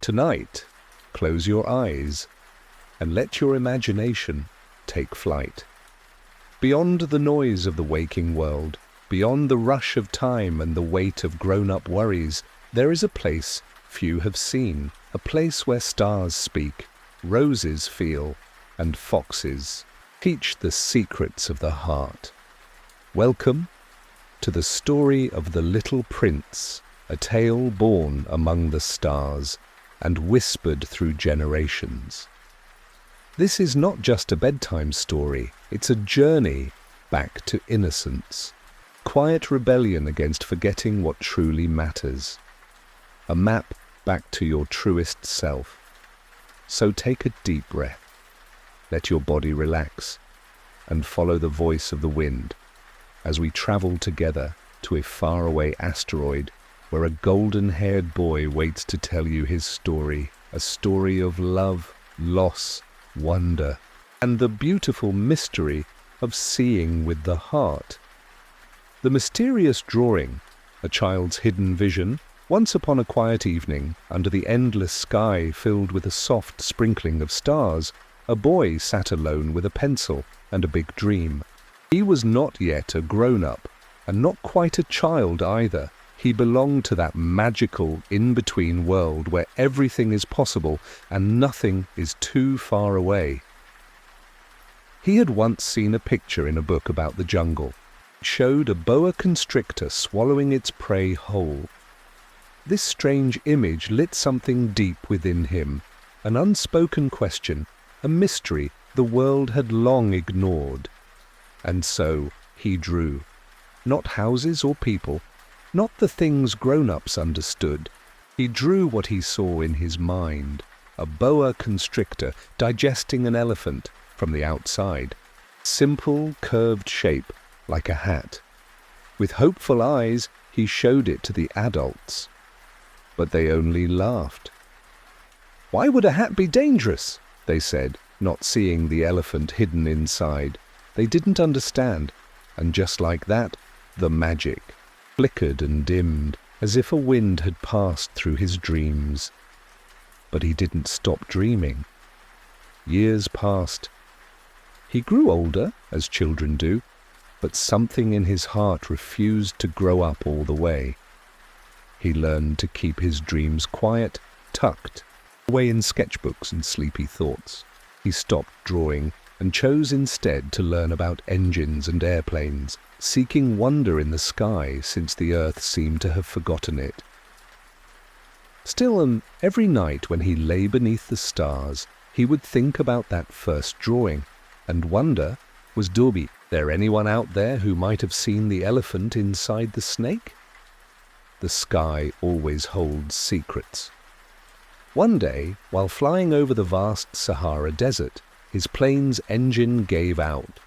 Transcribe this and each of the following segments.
Tonight, close your eyes and let your imagination take flight. Beyond the noise of the waking world, beyond the rush of time and the weight of grown-up worries, there is a place few have seen, a place where stars speak, roses feel, and foxes teach the secrets of the heart. Welcome to the story of the Little Prince, a tale born among the stars and whispered through generations. This is not just a bedtime story, it's a journey back to innocence, quiet rebellion against forgetting what truly matters, a map back to your truest self. So take a deep breath, let your body relax, and follow the voice of the wind as we travel together to a faraway asteroid where a golden-haired boy waits to tell you his story, a story of love, loss, wonder, and the beautiful mystery of seeing with the heart. The mysterious drawing, a child's hidden vision. Once upon a quiet evening, under the endless sky filled with a soft sprinkling of stars, a boy sat alone with a pencil and a big dream. He was not yet a grown-up, and not quite a child either. He belonged to that magical in-between world where everything is possible and nothing is too far away. He had once seen a picture in a book about the jungle. It showed a boa constrictor swallowing its prey whole. This strange image lit something deep within him, an unspoken question, a mystery the world had long ignored. And so he drew. Not houses or people, not the things grown-ups understood. He drew what he saw in his mind, a boa constrictor digesting an elephant from the outside. Simple, curved shape, like a hat. With hopeful eyes, he showed it to the adults. But they only laughed. "Why would a hat be dangerous?" they said, not seeing the elephant hidden inside. They didn't understand, and just like that, the magic flickered and dimmed, as if a wind had passed through his dreams. But he didn't stop dreaming. Years passed. He grew older, as children do, but something in his heart refused to grow up all the way. He learned to keep his dreams quiet, tucked away in sketchbooks and sleepy thoughts. He stopped drawing and chose instead to learn about engines and airplanes, seeking wonder in the sky since the earth seemed to have forgotten it. Still, every night when he lay beneath the stars, he would think about that first drawing and wonder, was there anyone out there who might have seen the elephant inside the snake? The sky always holds secrets. One day, while flying over the vast Sahara Desert, his plane's engine gave out.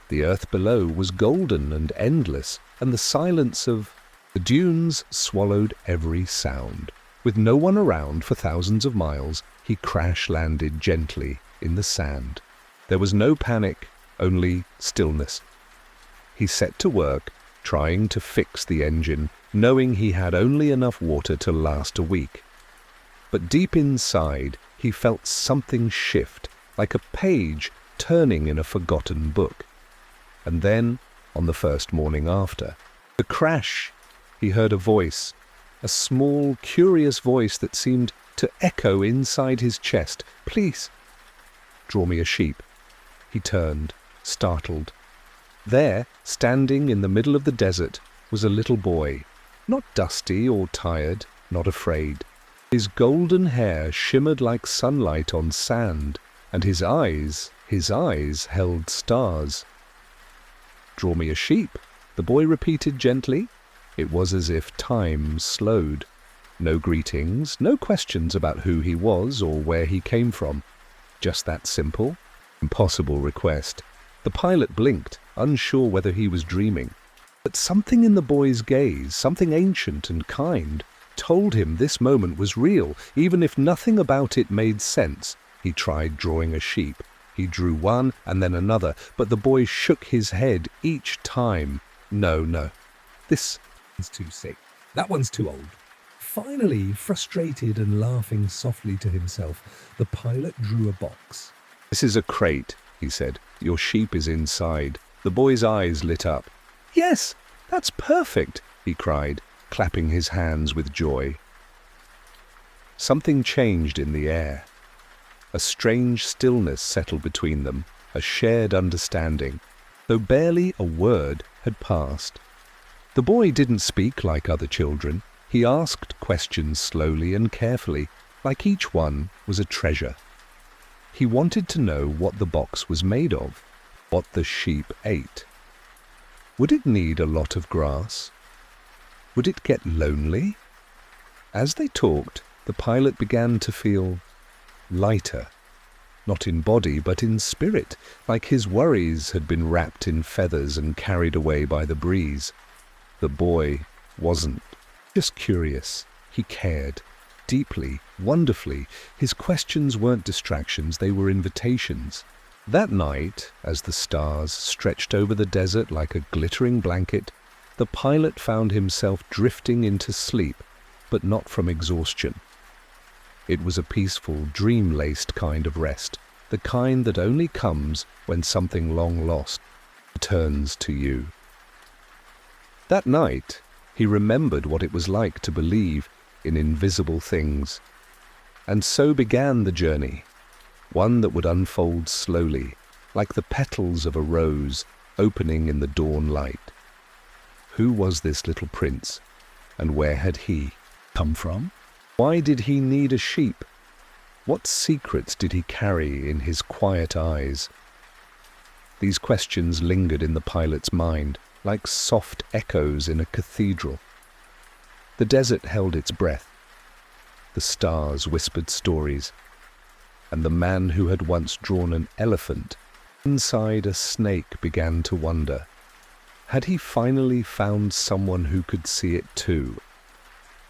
The earth below was golden and endless, and the silence of the dunes swallowed every sound. With no one around for thousands of miles, he crash-landed gently in the sand. There was no panic, only stillness. He set to work, trying to fix the engine, knowing he had only enough water to last a week. But deep inside, he felt something shift, like a page turning in a forgotten book. And then, on the first morning after the crash, he heard a voice, a small, curious voice that seemed to echo inside his chest. "Please, draw me a sheep." He turned, startled. There, standing in the middle of the desert, was a little boy, not dusty or tired, not afraid. His golden hair shimmered like sunlight on sand, and his eyes held stars. "Draw me a sheep," the boy repeated gently. It was as if time slowed. No greetings, no questions about who he was or where he came from. Just that simple, impossible request. The pilot blinked, unsure whether he was dreaming. But something in the boy's gaze, something ancient and kind, told him this moment was real, even if nothing about it made sense. He tried drawing a sheep. He drew one and then another, but the boy shook his head each time. No, this is too sick. That one's too old. Finally, frustrated and laughing softly to himself, the pilot drew a box. "This is a crate," he said. "Your sheep is inside." The boy's eyes lit up. "Yes, that's perfect," he cried, clapping his hands with joy. Something changed in the air. A strange stillness settled between them, a shared understanding, though barely a word had passed. The boy didn't speak like other children. He asked questions slowly and carefully, like each one was a treasure. He wanted to know what the box was made of, what the sheep ate. Would it need a lot of grass? Would it get lonely? As they talked, the pilot began to feel lighter, not in body but in spirit, like his worries had been wrapped in feathers and carried away by the breeze. The boy wasn't just curious. He cared, deeply, wonderfully. His questions weren't distractions, they were invitations. That night, as the stars stretched over the desert like a glittering blanket, the pilot found himself drifting into sleep, but not from exhaustion. It was a peaceful, dream-laced kind of rest, the kind that only comes when something long lost returns to you. That night, he remembered what it was like to believe in invisible things. And so began the journey, one that would unfold slowly, like the petals of a rose opening in the dawn light. Who was this little prince, and where had he come from? Why did he need a sheep? What secrets did he carry in his quiet eyes? These questions lingered in the pilot's mind, like soft echoes in a cathedral. The desert held its breath. The stars whispered stories. And the man who had once drawn an elephant inside a snake began to wonder. Had he finally found someone who could see it too?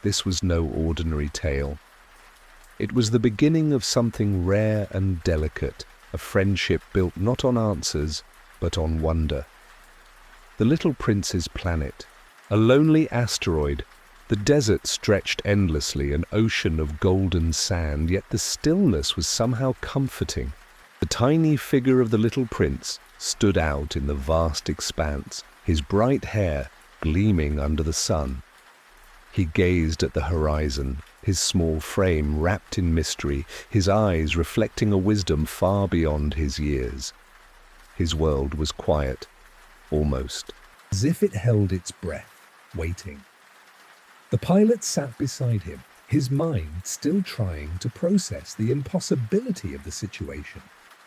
This was no ordinary tale. It was the beginning of something rare and delicate, a friendship built not on answers, but on wonder. The little prince's planet, a lonely asteroid. The desert stretched endlessly, an ocean of golden sand, yet the stillness was somehow comforting. The tiny figure of the little prince stood out in the vast expanse, his bright hair gleaming under the sun. He gazed at the horizon, his small frame wrapped in mystery, his eyes reflecting a wisdom far beyond his years. His world was quiet, almost as if it held its breath, waiting. The pilot sat beside him, his mind still trying to process the impossibility of the situation.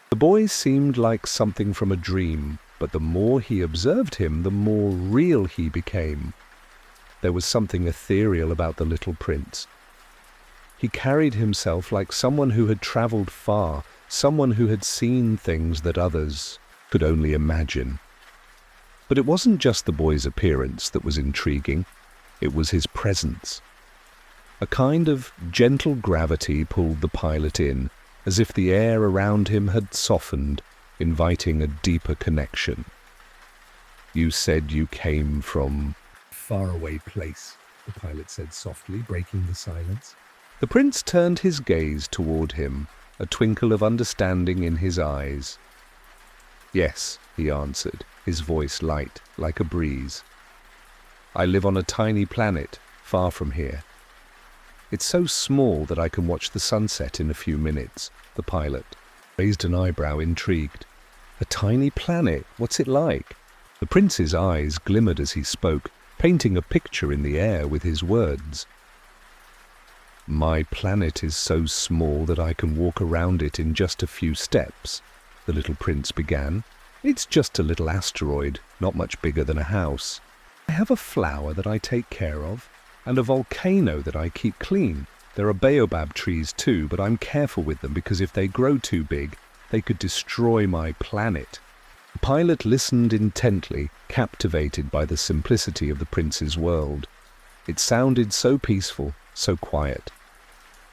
The boy seemed like something from a dream, but the more he observed him, the more real he became. There was something ethereal about the little prince. He carried himself like someone who had traveled far, someone who had seen things that others could only imagine. But it wasn't just the boy's appearance that was intriguing. It was his presence. A kind of gentle gravity pulled the pilot in, as if the air around him had softened, inviting a deeper connection. "You said you came from..." "Faraway place," the pilot said softly, breaking the silence. The prince turned his gaze toward him, a twinkle of understanding in his eyes. "Yes," he answered, his voice light, like a breeze. "I live on a tiny planet, far from here. It's so small that I can watch the sunset in a few minutes." The pilot raised an eyebrow, intrigued. "A tiny planet? What's it like?" The prince's eyes glimmered as he spoke, painting a picture in the air with his words. "My planet is so small that I can walk around it in just a few steps," the little prince began. "It's just a little asteroid, not much bigger than a house. I have a flower that I take care of, and a volcano that I keep clean. There are baobab trees too, but I'm careful with them because if they grow too big, they could destroy my planet." The pilot listened intently, captivated by the simplicity of the prince's world. It sounded so peaceful, so quiet.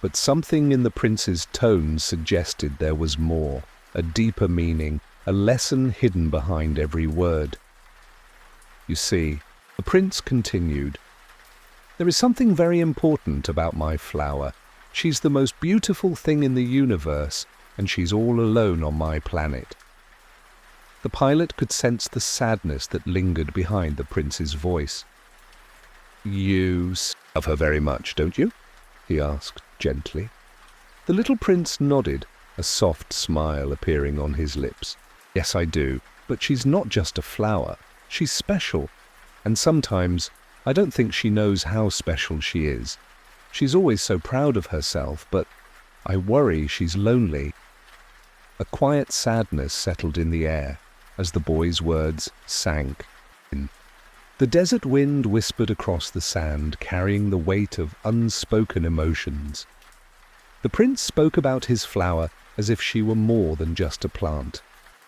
But something in the prince's tone suggested there was more, a deeper meaning, a lesson hidden behind every word. "You see," the prince continued, There is something very important about my flower. She's the most beautiful thing in the universe, and she's all alone on my planet." The pilot could sense the sadness that lingered behind the prince's voice. "You love her very much, don't you?" he asked gently. The little prince nodded, a soft smile appearing on his lips. "Yes, I do, but she's not just a flower. She's special, and sometimes I don't think she knows how special she is. She's always so proud of herself, but I worry she's lonely." A quiet sadness settled in the air as the boy's words sank in. The desert wind whispered across the sand, carrying the weight of unspoken emotions. The prince spoke about his flower as if she were more than just a plant.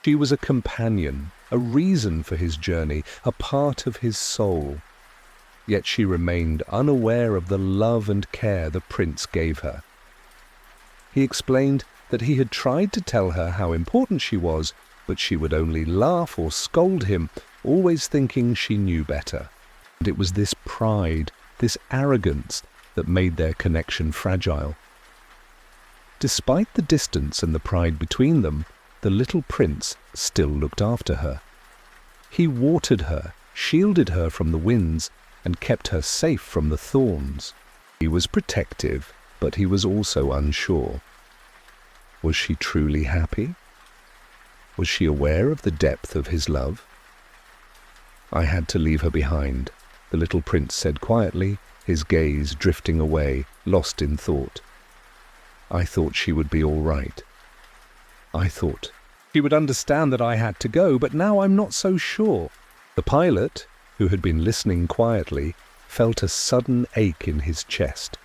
She was a companion, a reason for his journey, a part of his soul. Yet she remained unaware of the love and care the prince gave her. He explained that he had tried to tell her how important she was, but she would only laugh or scold him, always thinking she knew better. And it was this pride, this arrogance, that made their connection fragile. Despite the distance and the pride between them, the little prince still looked after her. He watered her, shielded her from the winds, and kept her safe from the thorns. He was protective, but he was also unsure. Was she truly happy? Was she aware of the depth of his love? "I had to leave her behind," the little prince said quietly, his gaze drifting away, lost in thought. "I thought she would be all right. I thought she would understand that I had to go, but now I'm not so sure." The pilot, who had been listening quietly, felt a sudden ache in his chest.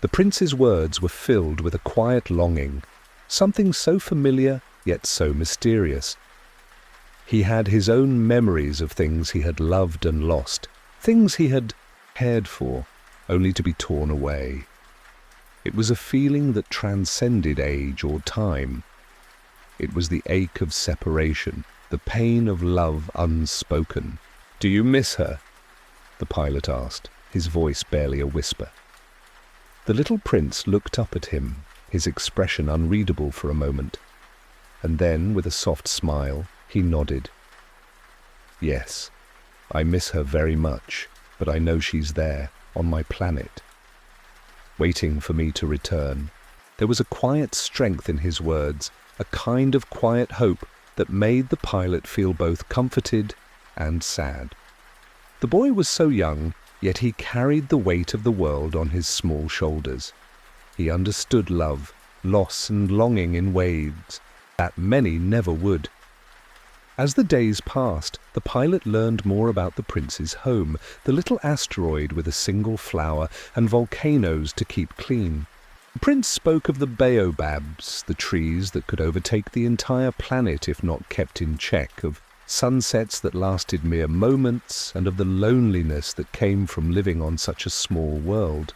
The prince's words were filled with a quiet longing, something so familiar yet so mysterious. He had his own memories of things he had loved and lost, things he had cared for, only to be torn away. It was a feeling that transcended age or time. It was the ache of separation, the pain of love unspoken. "Do you miss her?" the pilot asked, his voice barely a whisper. The little prince looked up at him, his expression unreadable for a moment, and then, with a soft smile, he nodded. "Yes, I miss her very much, but I know she's there, on my planet, waiting for me to return." There was a quiet strength in his words, a kind of quiet hope that made the pilot feel both comforted and sad. The boy was so young, yet he carried the weight of the world on his small shoulders. He understood love, loss and longing in ways that many never would. As the days passed, the pilot learned more about the prince's home, the little asteroid with a single flower and volcanoes to keep clean. The prince spoke of the baobabs, the trees that could overtake the entire planet if not kept in check, of sunsets that lasted mere moments, and of the loneliness that came from living on such a small world.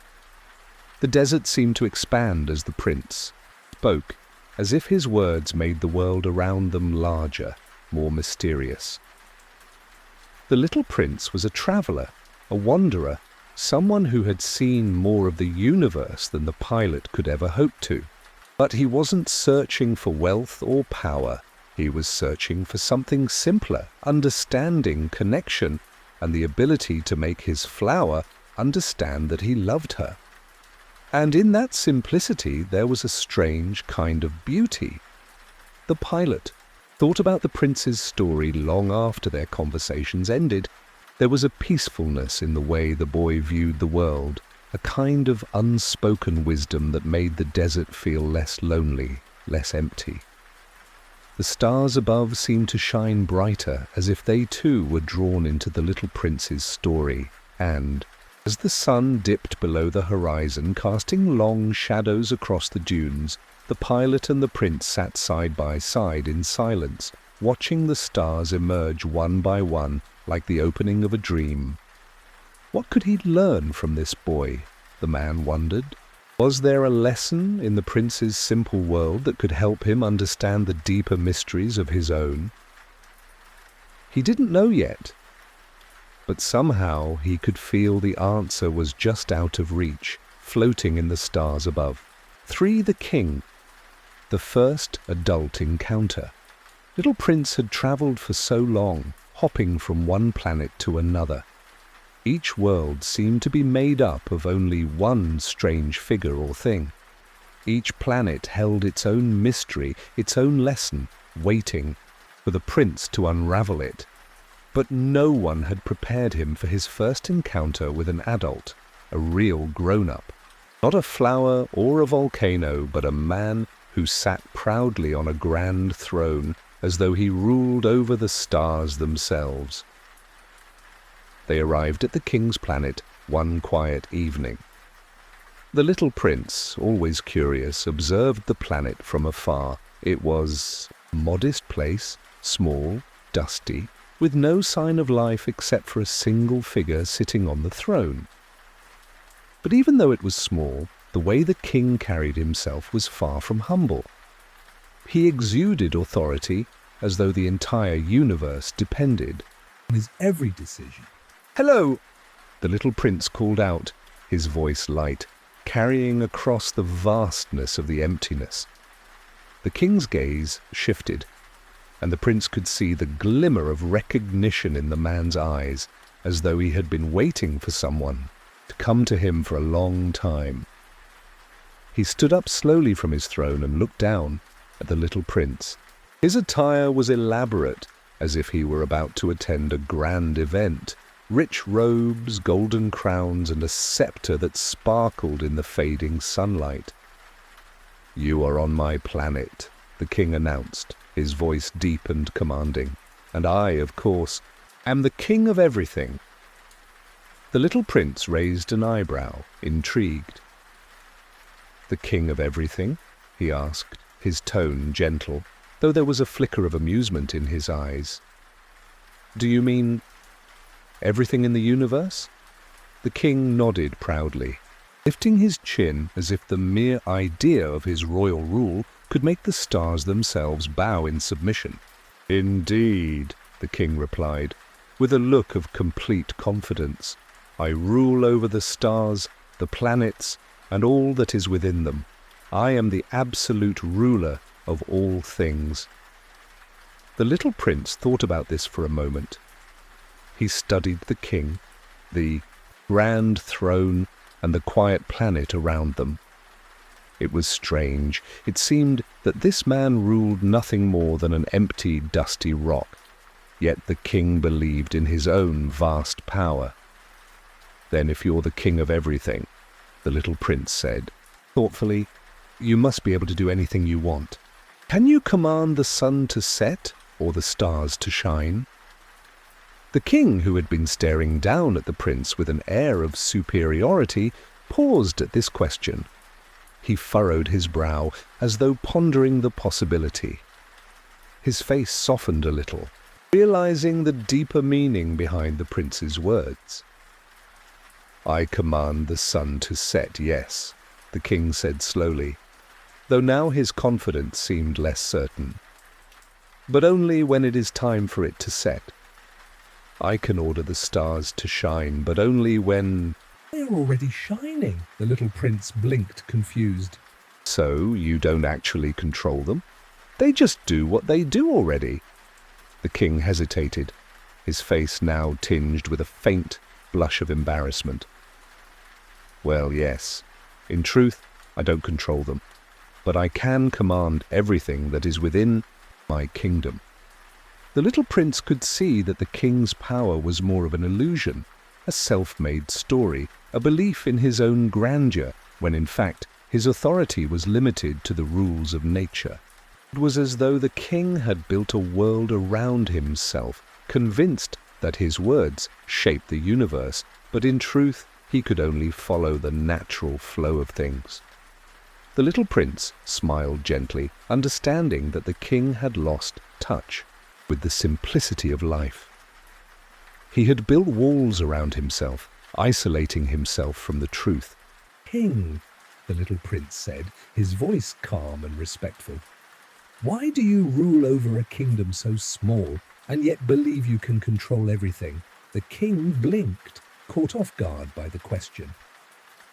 The desert seemed to expand as the prince spoke, as if his words made the world around them larger, more mysterious. The little prince was a traveller, a wanderer, someone who had seen more of the universe than the pilot could ever hope to. But he wasn't searching for wealth or power. He was searching for something simpler, understanding, connection, and the ability to make his flower understand that he loved her. And in that simplicity there was a strange kind of beauty. The pilot thought about the prince's story long after their conversations ended. There was a peacefulness in the way the boy viewed the world, a kind of unspoken wisdom that made the desert feel less lonely, less empty. The stars above seemed to shine brighter, as if they too were drawn into the little prince's story, and, as the sun dipped below the horizon, casting long shadows across the dunes, the pilot and the prince sat side by side in silence, watching the stars emerge one by one like the opening of a dream. What could he learn from this boy? The man wondered. Was there a lesson in the prince's simple world that could help him understand the deeper mysteries of his own? He didn't know yet. But somehow he could feel the answer was just out of reach, floating in the stars above. 3. The King. The first adult encounter. Little Prince had travelled for so long, hopping from one planet to another. Each world seemed to be made up of only one strange figure or thing. Each planet held its own mystery, its own lesson, waiting for the prince to unravel it. But no one had prepared him for his first encounter with an adult, a real grown-up. Not a flower or a volcano, but a man who sat proudly on a grand throne as though he ruled over the stars themselves. They arrived at the king's planet one quiet evening. The little prince, always curious, observed the planet from afar. It was a modest place, small, dusty, with no sign of life except for a single figure sitting on the throne. But even though it was small, the way the king carried himself was far from humble. He exuded authority as though the entire universe depended On his every decision. "Hello!" the little prince called out, his voice light, carrying across the vastness of the emptiness. The king's gaze shifted, and the prince could see the glimmer of recognition in the man's eyes, as though he had been waiting for someone to come to him for a long time. He stood up slowly from his throne and looked down at the little prince. His attire was elaborate, as if he were about to attend a grand event. Rich robes, golden crowns, and a scepter that sparkled in the fading sunlight. "You are on my planet," the king announced, his voice deep and commanding. "And I, of course, am the king of everything." The little prince raised an eyebrow, intrigued. "The king of everything?" he asked, his tone gentle, though there was a flicker of amusement in his eyes. "Do you mean everything in the universe?" The king nodded proudly, lifting his chin as if the mere idea of his royal rule could make the stars themselves bow in submission. "Indeed," the king replied, with a look of complete confidence. "I rule over the stars, the planets, and all that is within them. I am the absolute ruler of all things." The little prince thought about this for a moment. He studied the king, the grand throne, and the quiet planet around them. It was strange. It seemed that this man ruled nothing more than an empty, dusty rock. Yet the king believed in his own vast power. "Then if you're the king of everything," the little prince said, thoughtfully, "you must be able to do anything you want. Can you command the sun to set or the stars to shine?" The king, who had been staring down at the prince with an air of superiority, paused at this question. He furrowed his brow, as though pondering the possibility. His face softened a little, realizing the deeper meaning behind the prince's words. "I command the sun to set, yes," the king said slowly, though now his confidence seemed less certain. "But only when it is time for it to set. I can order the stars to shine, but only when—" "They are already shining," the little prince blinked, confused. "So you don't actually control them? They just do what they do already." The king hesitated, his face now tinged with a faint blush of embarrassment. "Well, yes. In truth, I don't control them, but I can command everything that is within my kingdom." The little prince could see that the king's power was more of an illusion, a self-made story, a belief in his own grandeur, when in fact his authority was limited to the rules of nature. It was as though the king had built a world around himself, convinced that his words shaped the universe, but in truth he could only follow the natural flow of things. The little prince smiled gently, understanding that the king had lost touch with the simplicity of life. He had built walls around himself, isolating himself from the truth. "King," the little prince said, his voice calm and respectful, "why do you rule over a kingdom so small and yet believe you can control everything?" The king blinked, caught off guard by the question.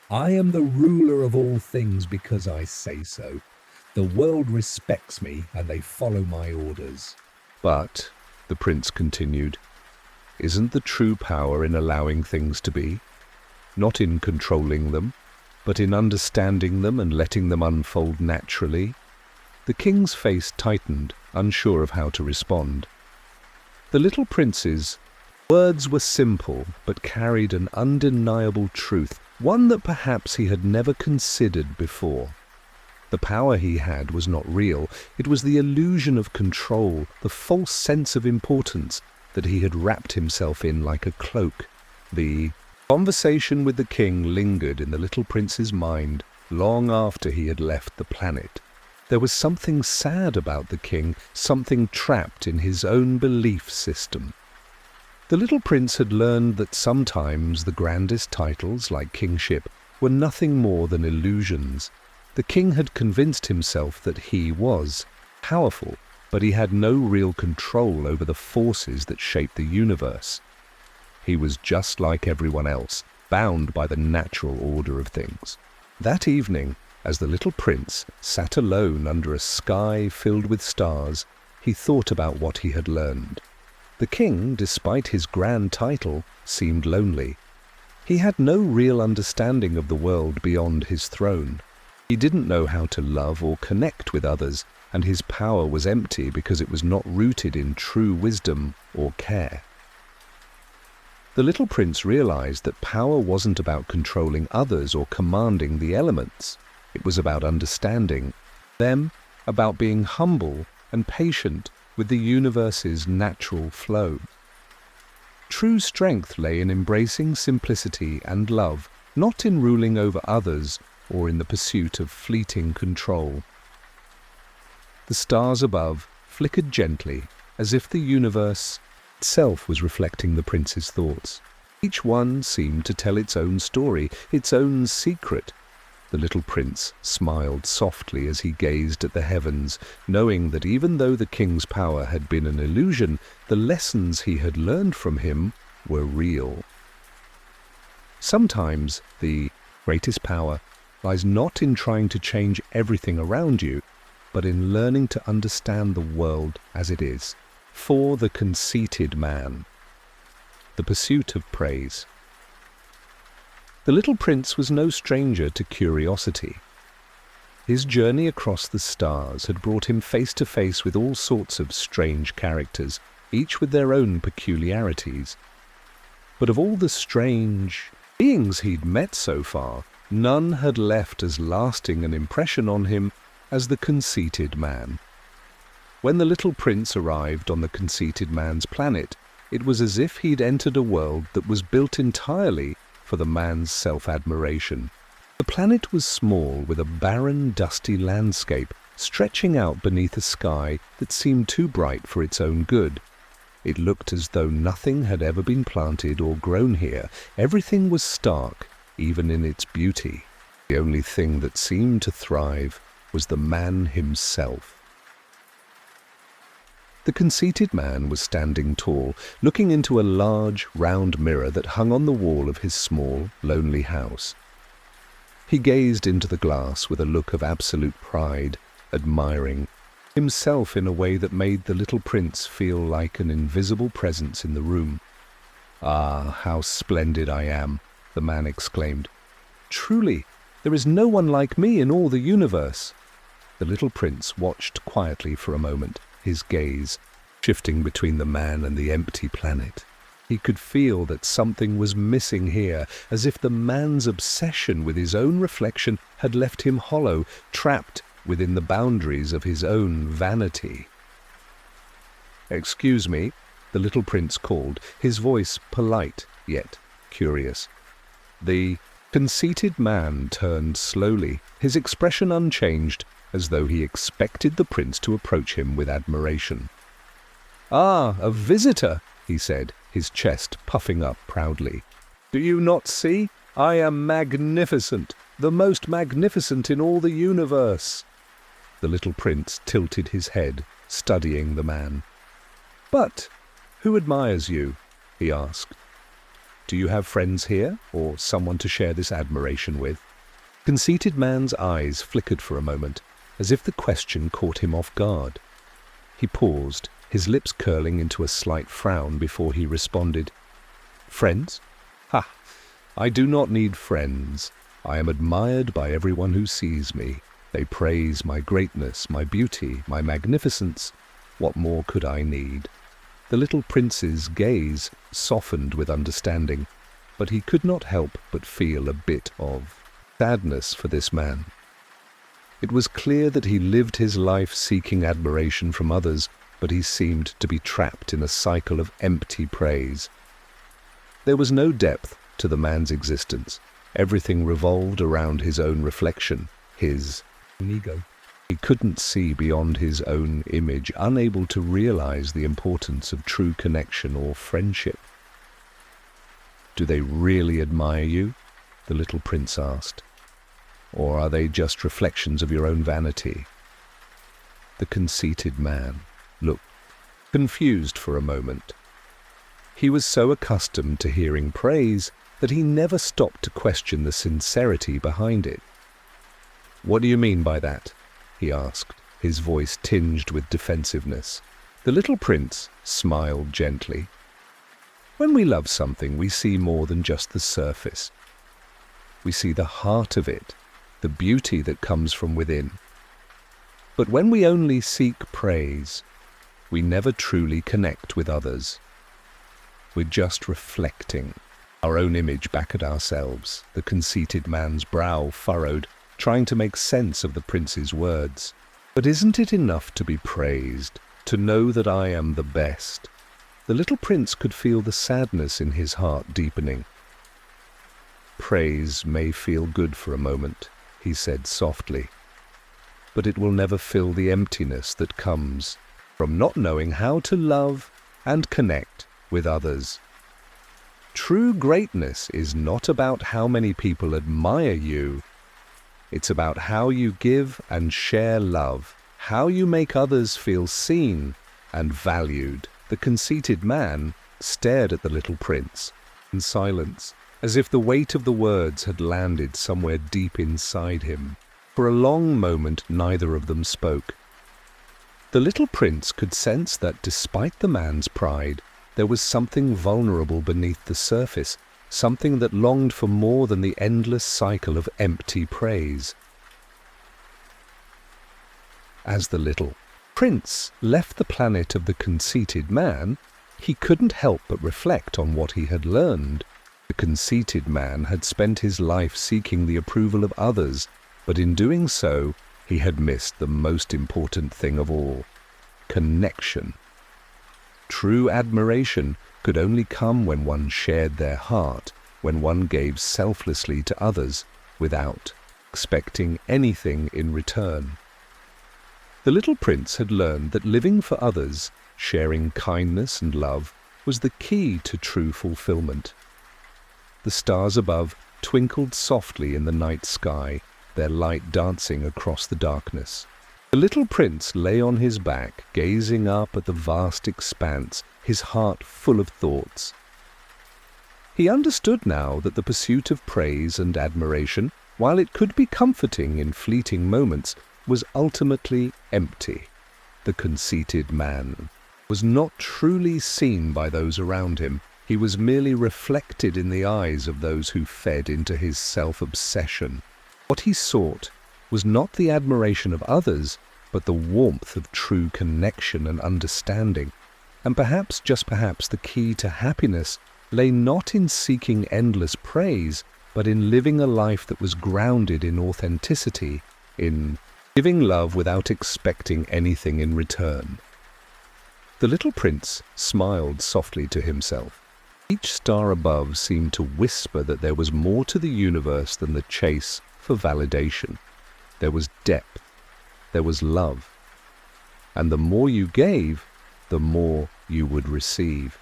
I am the ruler of all things because I say so. The world respects me and they follow my orders. But, the prince continued, isn't the true power in allowing things to be? Not in controlling them, but in understanding them and letting them unfold naturally? The king's face tightened, unsure of how to respond. The little prince's words were simple, but carried an undeniable truth, one that perhaps he had never considered before. The power he had was not real. It was the illusion of control, the false sense of importance that he had wrapped himself in like a cloak. The conversation with the king lingered in the little prince's mind long after he had left the planet. There was something sad about the king, something trapped in his own belief system. The little prince had learned that sometimes the grandest titles, like kingship, were nothing more than illusions. The king had convinced himself that he was powerful, but he had no real control over the forces that shaped the universe. He was just like everyone else, bound by the natural order of things. That evening, as the little prince sat alone under a sky filled with stars, he thought about what he had learned. The king, despite his grand title, seemed lonely. He had no real understanding of the world beyond his throne. He didn't know how to love or connect with others, and his power was empty because it was not rooted in true wisdom or care. The little prince realized that power wasn't about controlling others or commanding the elements. It was about understanding them, about being humble and patient with the universe's natural flow. True strength lay in embracing simplicity and love, not in ruling over others or in the pursuit of fleeting control. The stars above flickered gently, as if the universe itself was reflecting the prince's thoughts. Each one seemed to tell its own story, its own secret. The little prince smiled softly as he gazed at the heavens, knowing that even though the king's power had been an illusion, the lessons he had learned from him were real. Sometimes the greatest power lies not in trying to change everything around you, but in learning to understand the world as it is. For the conceited man, the pursuit of praise. The little prince was no stranger to curiosity. His journey across the stars had brought him face to face with all sorts of strange characters, each with their own peculiarities. But of all the strange beings he'd met so far, none had left as lasting an impression on him as the conceited man. When the little prince arrived on the conceited man's planet, it was as if he'd entered a world that was built entirely for the man's self-admiration. The planet was small, with a barren, dusty landscape stretching out beneath a sky that seemed too bright for its own good. It looked as though nothing had ever been planted or grown here. Everything was stark, even in its beauty. The only thing that seemed to thrive was the man himself. The conceited man was standing tall, looking into a large, round mirror that hung on the wall of his small, lonely house. He gazed into the glass with a look of absolute pride, admiring himself in a way that made the little prince feel like an invisible presence in the room. "Ah, how splendid I am!" the man exclaimed. "Truly, there is no one like me in all the universe." The little prince watched quietly for a moment, his gaze shifting between the man and the empty planet. He could feel that something was missing here, as if the man's obsession with his own reflection had left him hollow, trapped within the boundaries of his own vanity. "Excuse me," the little prince called, his voice polite yet curious. The conceited man turned slowly, his expression unchanged, as though he expected the prince to approach him with admiration. "Ah, a visitor," he said, his chest puffing up proudly. "Do you not see? I am magnificent, the most magnificent in all the universe." The little prince tilted his head, studying the man. "But who admires you?" he asked. Do you have friends here, or someone to share this admiration with? Conceited man's eyes flickered for a moment, as if the question caught him off guard. He paused, his lips curling into a slight frown before he responded, "Friends? Ha! I do not need friends. I am admired by everyone who sees me. They praise my greatness, my beauty, my magnificence. What more could I need?" The little prince's gaze softened with understanding, but he could not help but feel a bit of sadness for this man. It was clear that he lived his life seeking admiration from others, but he seemed to be trapped in a cycle of empty praise. There was no depth to the man's existence. Everything revolved around his own reflection, his ego. He couldn't see beyond his own image, unable to realize the importance of true connection or friendship. "Do they really admire you?" the little prince asked. "Or are they just reflections of your own vanity?" The conceited man looked confused for a moment. He was so accustomed to hearing praise that he never stopped to question the sincerity behind it. "What do you mean by that?" he asked, his voice tinged with defensiveness. The little prince smiled gently. "When we love something, we see more than just the surface. We see the heart of it, the beauty that comes from within. But when we only seek praise, we never truly connect with others. We're just reflecting our own image back at ourselves." The conceited man's brow furrowed, trying to make sense of the prince's words. "But isn't it enough to be praised, to know that I am the best?" The little prince could feel the sadness in his heart deepening. "Praise may feel good for a moment," he said softly, "but it will never fill the emptiness that comes from not knowing how to love and connect with others. True greatness is not about how many people admire you. It's about how you give and share love, how you make others feel seen and valued." The conceited man stared at the little prince in silence, as if the weight of the words had landed somewhere deep inside him. For a long moment neither of them spoke. The little prince could sense that despite the man's pride, there was something vulnerable beneath the surface, something that longed for more than the endless cycle of empty praise. As the little prince left the planet of the conceited man, he couldn't help but reflect on what he had learned. The conceited man had spent his life seeking the approval of others, but in doing so, he had missed the most important thing of all: connection. True admiration could only come when one shared their heart, when one gave selflessly to others without expecting anything in return. The little prince had learned that living for others, sharing kindness and love, was the key to true fulfillment. The stars above twinkled softly in the night sky, their light dancing across the darkness. The little prince lay on his back, gazing up at the vast expanse, his heart full of thoughts. He understood now that the pursuit of praise and admiration, while it could be comforting in fleeting moments, was ultimately empty. The conceited man was not truly seen by those around him. He was merely reflected in the eyes of those who fed into his self-obsession. What he sought was not the admiration of others, but the warmth of true connection and understanding. And perhaps, just perhaps, the key to happiness lay not in seeking endless praise, but in living a life that was grounded in authenticity, in giving love without expecting anything in return. The little prince smiled softly to himself. Each star above seemed to whisper that there was more to the universe than the chase for validation. There was depth, there was love, and the more you gave, the more you would receive.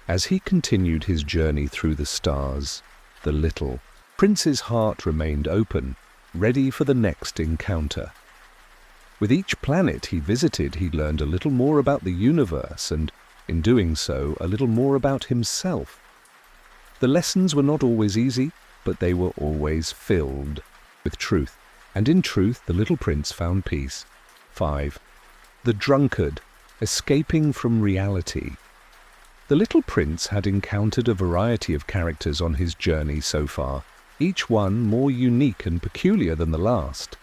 As he continued his journey through the stars, the little prince's heart remained open, ready for the next encounter. With each planet he visited, he learned a little more about the universe and, in doing so, a little more about himself. The lessons were not always easy, but they were always filled with truth. And in truth, the little prince found peace. 5. The drunkard, escaping from reality. The little prince had encountered a variety of characters on his journey so far, each one more unique and peculiar than the last.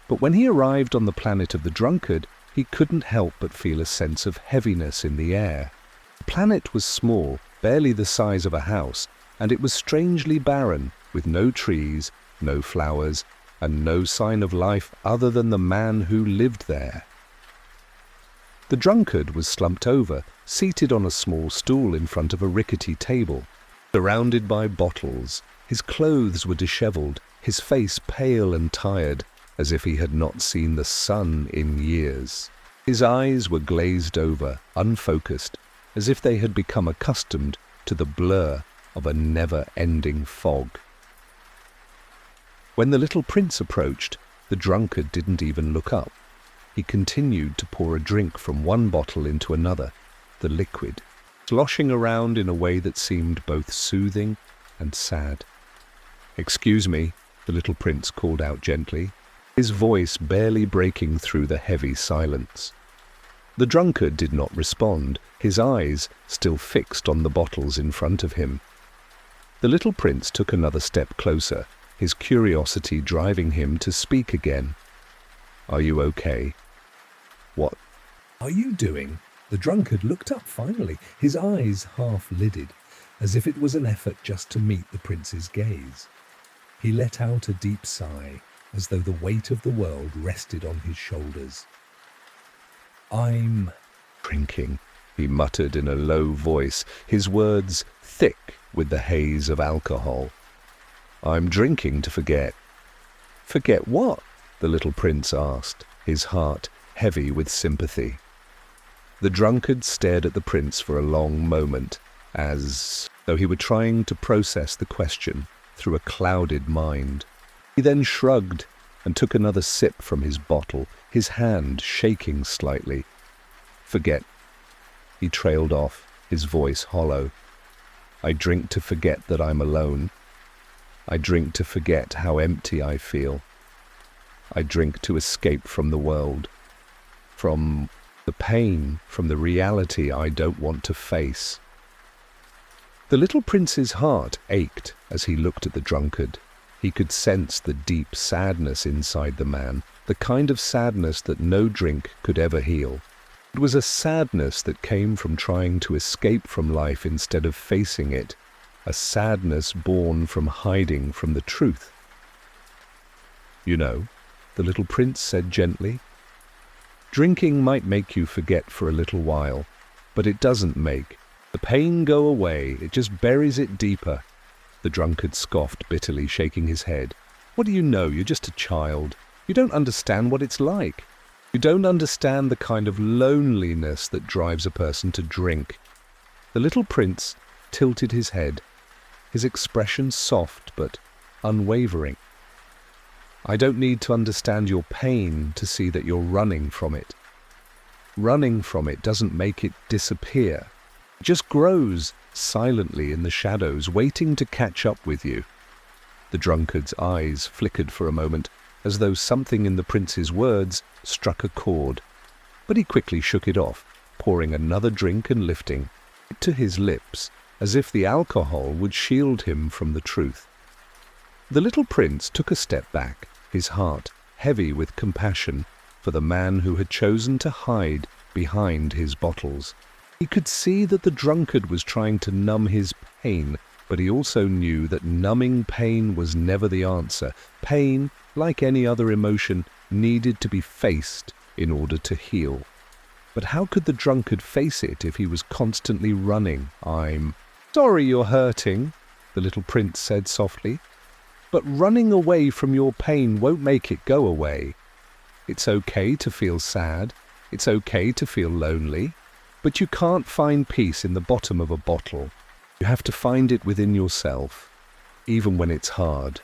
But when he arrived on the planet of the drunkard, he couldn't help but feel a sense of heaviness in the air. The planet was small, barely the size of a house, and it was strangely barren, with no trees, no flowers, and no sign of life other than the man who lived there. The drunkard was slumped over, seated on a small stool in front of a rickety table, surrounded by bottles. His clothes were dishevelled, his face pale and tired, as if he had not seen the sun in years. His eyes were glazed over, unfocused, as if they had become accustomed to the blur of a never-ending fog. When the little prince approached, the drunkard didn't even look up. He continued to pour a drink from one bottle into another, the liquid, sloshing around in a way that seemed both soothing and sad. "Excuse me," the little prince called out gently, his voice barely breaking through the heavy silence. The drunkard did not respond, his eyes still fixed on the bottles in front of him. The little prince took another step closer, his curiosity driving him to speak again. "Are you okay?" "What are you doing?" The drunkard looked up finally, his eyes half-lidded, as if it was an effort just to meet the prince's gaze. He let out a deep sigh, as though the weight of the world rested on his shoulders. "I'm drinking," he muttered in a low voice, his words thick with the haze of alcohol. "I'm drinking to forget." "Forget what?" the little prince asked, his heart heavy with sympathy. The drunkard stared at the prince for a long moment, as though he were trying to process the question through a clouded mind. He then shrugged and took another sip from his bottle, his hand shaking slightly. "Forget," he trailed off, his voice hollow. "I drink to forget that I'm alone. I drink to forget how empty I feel. I drink to escape from the world, from the pain, from the reality I don't want to face." The little prince's heart ached as he looked at the drunkard. He could sense the deep sadness inside the man, the kind of sadness that no drink could ever heal. It was a sadness that came from trying to escape from life instead of facing it, a sadness born from hiding from the truth. "You know," the little prince said gently, "drinking might make you forget for a little while, but it doesn't make the pain go away, it just buries it deeper." The drunkard scoffed bitterly, shaking his head. "What do you know? You're just a child. You don't understand what it's like. You don't understand the kind of loneliness that drives a person to drink." The little prince tilted his head, his expression soft but unwavering. "I don't need to understand your pain to see that you're running from it. Running from it doesn't make it disappear. It just grows silently in the shadows, waiting to catch up with you." The drunkard's eyes flickered for a moment, as though something in the prince's words struck a chord. But he quickly shook it off, pouring another drink and lifting it to his lips, as if the alcohol would shield him from the truth. The little prince took a step back, his heart heavy with compassion for the man who had chosen to hide behind his bottles. He could see that the drunkard was trying to numb his pain, but he also knew that numbing pain was never the answer. Pain, like any other emotion, needed to be faced in order to heal. But how could the drunkard face it if he was constantly running? "I'm sorry you're hurting," the little prince said softly, "but running away from your pain won't make it go away. It's okay to feel sad, it's okay to feel lonely, but you can't find peace in the bottom of a bottle. You have to find it within yourself, even when it's hard."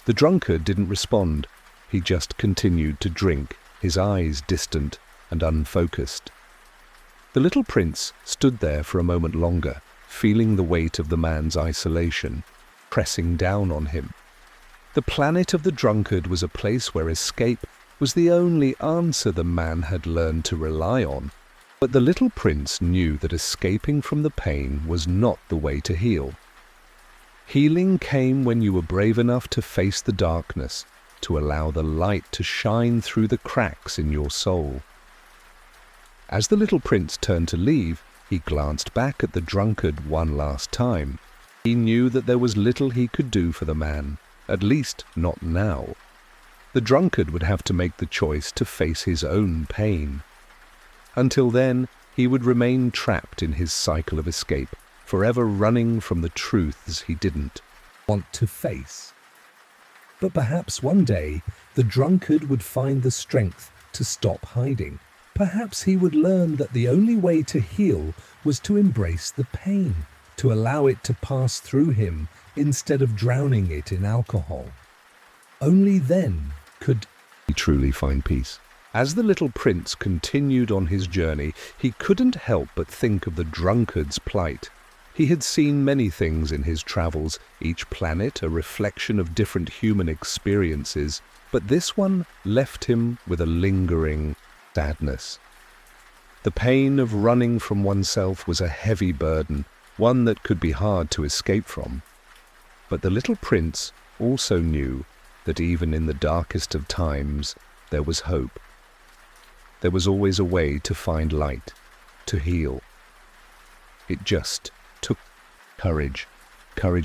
The drunkard didn't respond. He just continued to drink, his eyes distant and unfocused. The little prince stood there for a moment longer, feeling the weight of the man's isolation pressing down on him. The planet of the drunkard was a place where escape was the only answer the man had learned to rely on. But the little prince knew that escaping from the pain was not the way to heal. Healing came when you were brave enough to face the darkness, to allow the light to shine through the cracks in your soul. As the little prince turned to leave, he glanced back at the drunkard one last time. He knew that there was little he could do for the man, at least not now. The drunkard would have to make the choice to face his own pain. Until then, he would remain trapped in his cycle of escape, forever running from the truths he didn't want to face. But perhaps one day the drunkard would find the strength to stop hiding. Perhaps he would learn that the only way to heal was to embrace the pain, to allow it to pass through him instead of drowning it in alcohol. Only then could he truly find peace. As the little prince continued on his journey, he couldn't help but think of the drunkard's plight. He had seen many things in his travels, each planet a reflection of different human experiences, but this one left him with a lingering sadness. The pain of running from oneself was a heavy burden, one that could be hard to escape from. But the little prince also knew that even in the darkest of times, there was hope. There was always a way to find light, to heal. It just took courage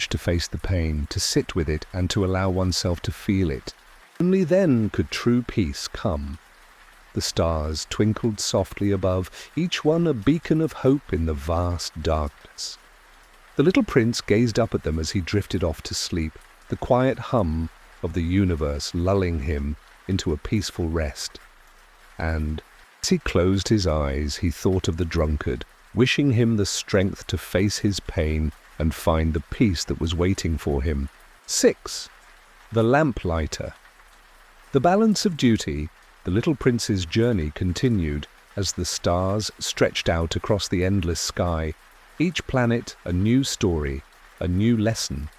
to face the pain, to sit with it, and to allow oneself to feel it. Only then could true peace come. The stars twinkled softly above, each one a beacon of hope in the vast darkness. The little prince gazed up at them as he drifted off to sleep, the quiet hum of the universe lulling him into a peaceful rest. And as he closed his eyes, he thought of the drunkard, wishing him the strength to face his pain and find the peace that was waiting for him. 6. The lamplighter. The balance of duty, the little prince's journey continued as the stars stretched out across the endless sky, each planet a new story, a new lesson.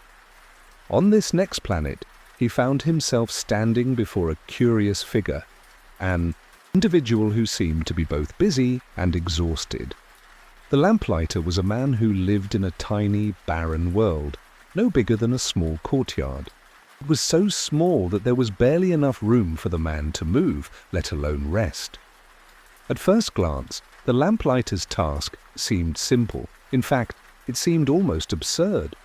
On this next planet, he found himself standing before a curious figure, an individual who seemed to be both busy and exhausted. The lamplighter was a man who lived in a tiny, barren world, no bigger than a small courtyard. It was so small that there was barely enough room for the man to move, let alone rest. At first glance, the lamplighter's task seemed simple. In fact, it seemed almost absurd.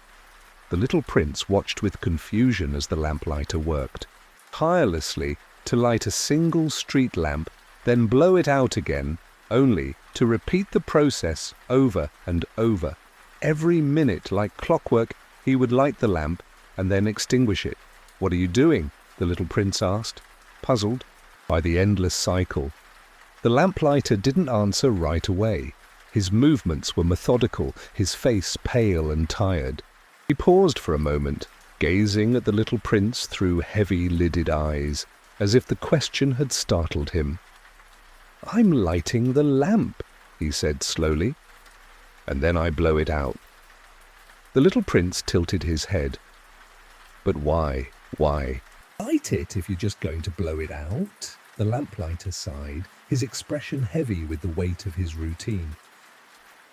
The little prince watched with confusion as the lamplighter worked, tirelessly to light a single street lamp, then blow it out again, only to repeat the process over and over. Every minute, like clockwork, he would light the lamp and then extinguish it. "What are you doing?" the little prince asked, puzzled by the endless cycle. The lamplighter didn't answer right away. His movements were methodical, his face pale and tired. He paused for a moment, gazing at the little prince through heavy-lidded eyes, as if the question had startled him. "I'm lighting the lamp," he said slowly, "and then I blow it out." The little prince tilted his head. "But why? Why?" light it if you're just going to blow it out. The lamplighter sighed, his expression heavy with the weight of his routine.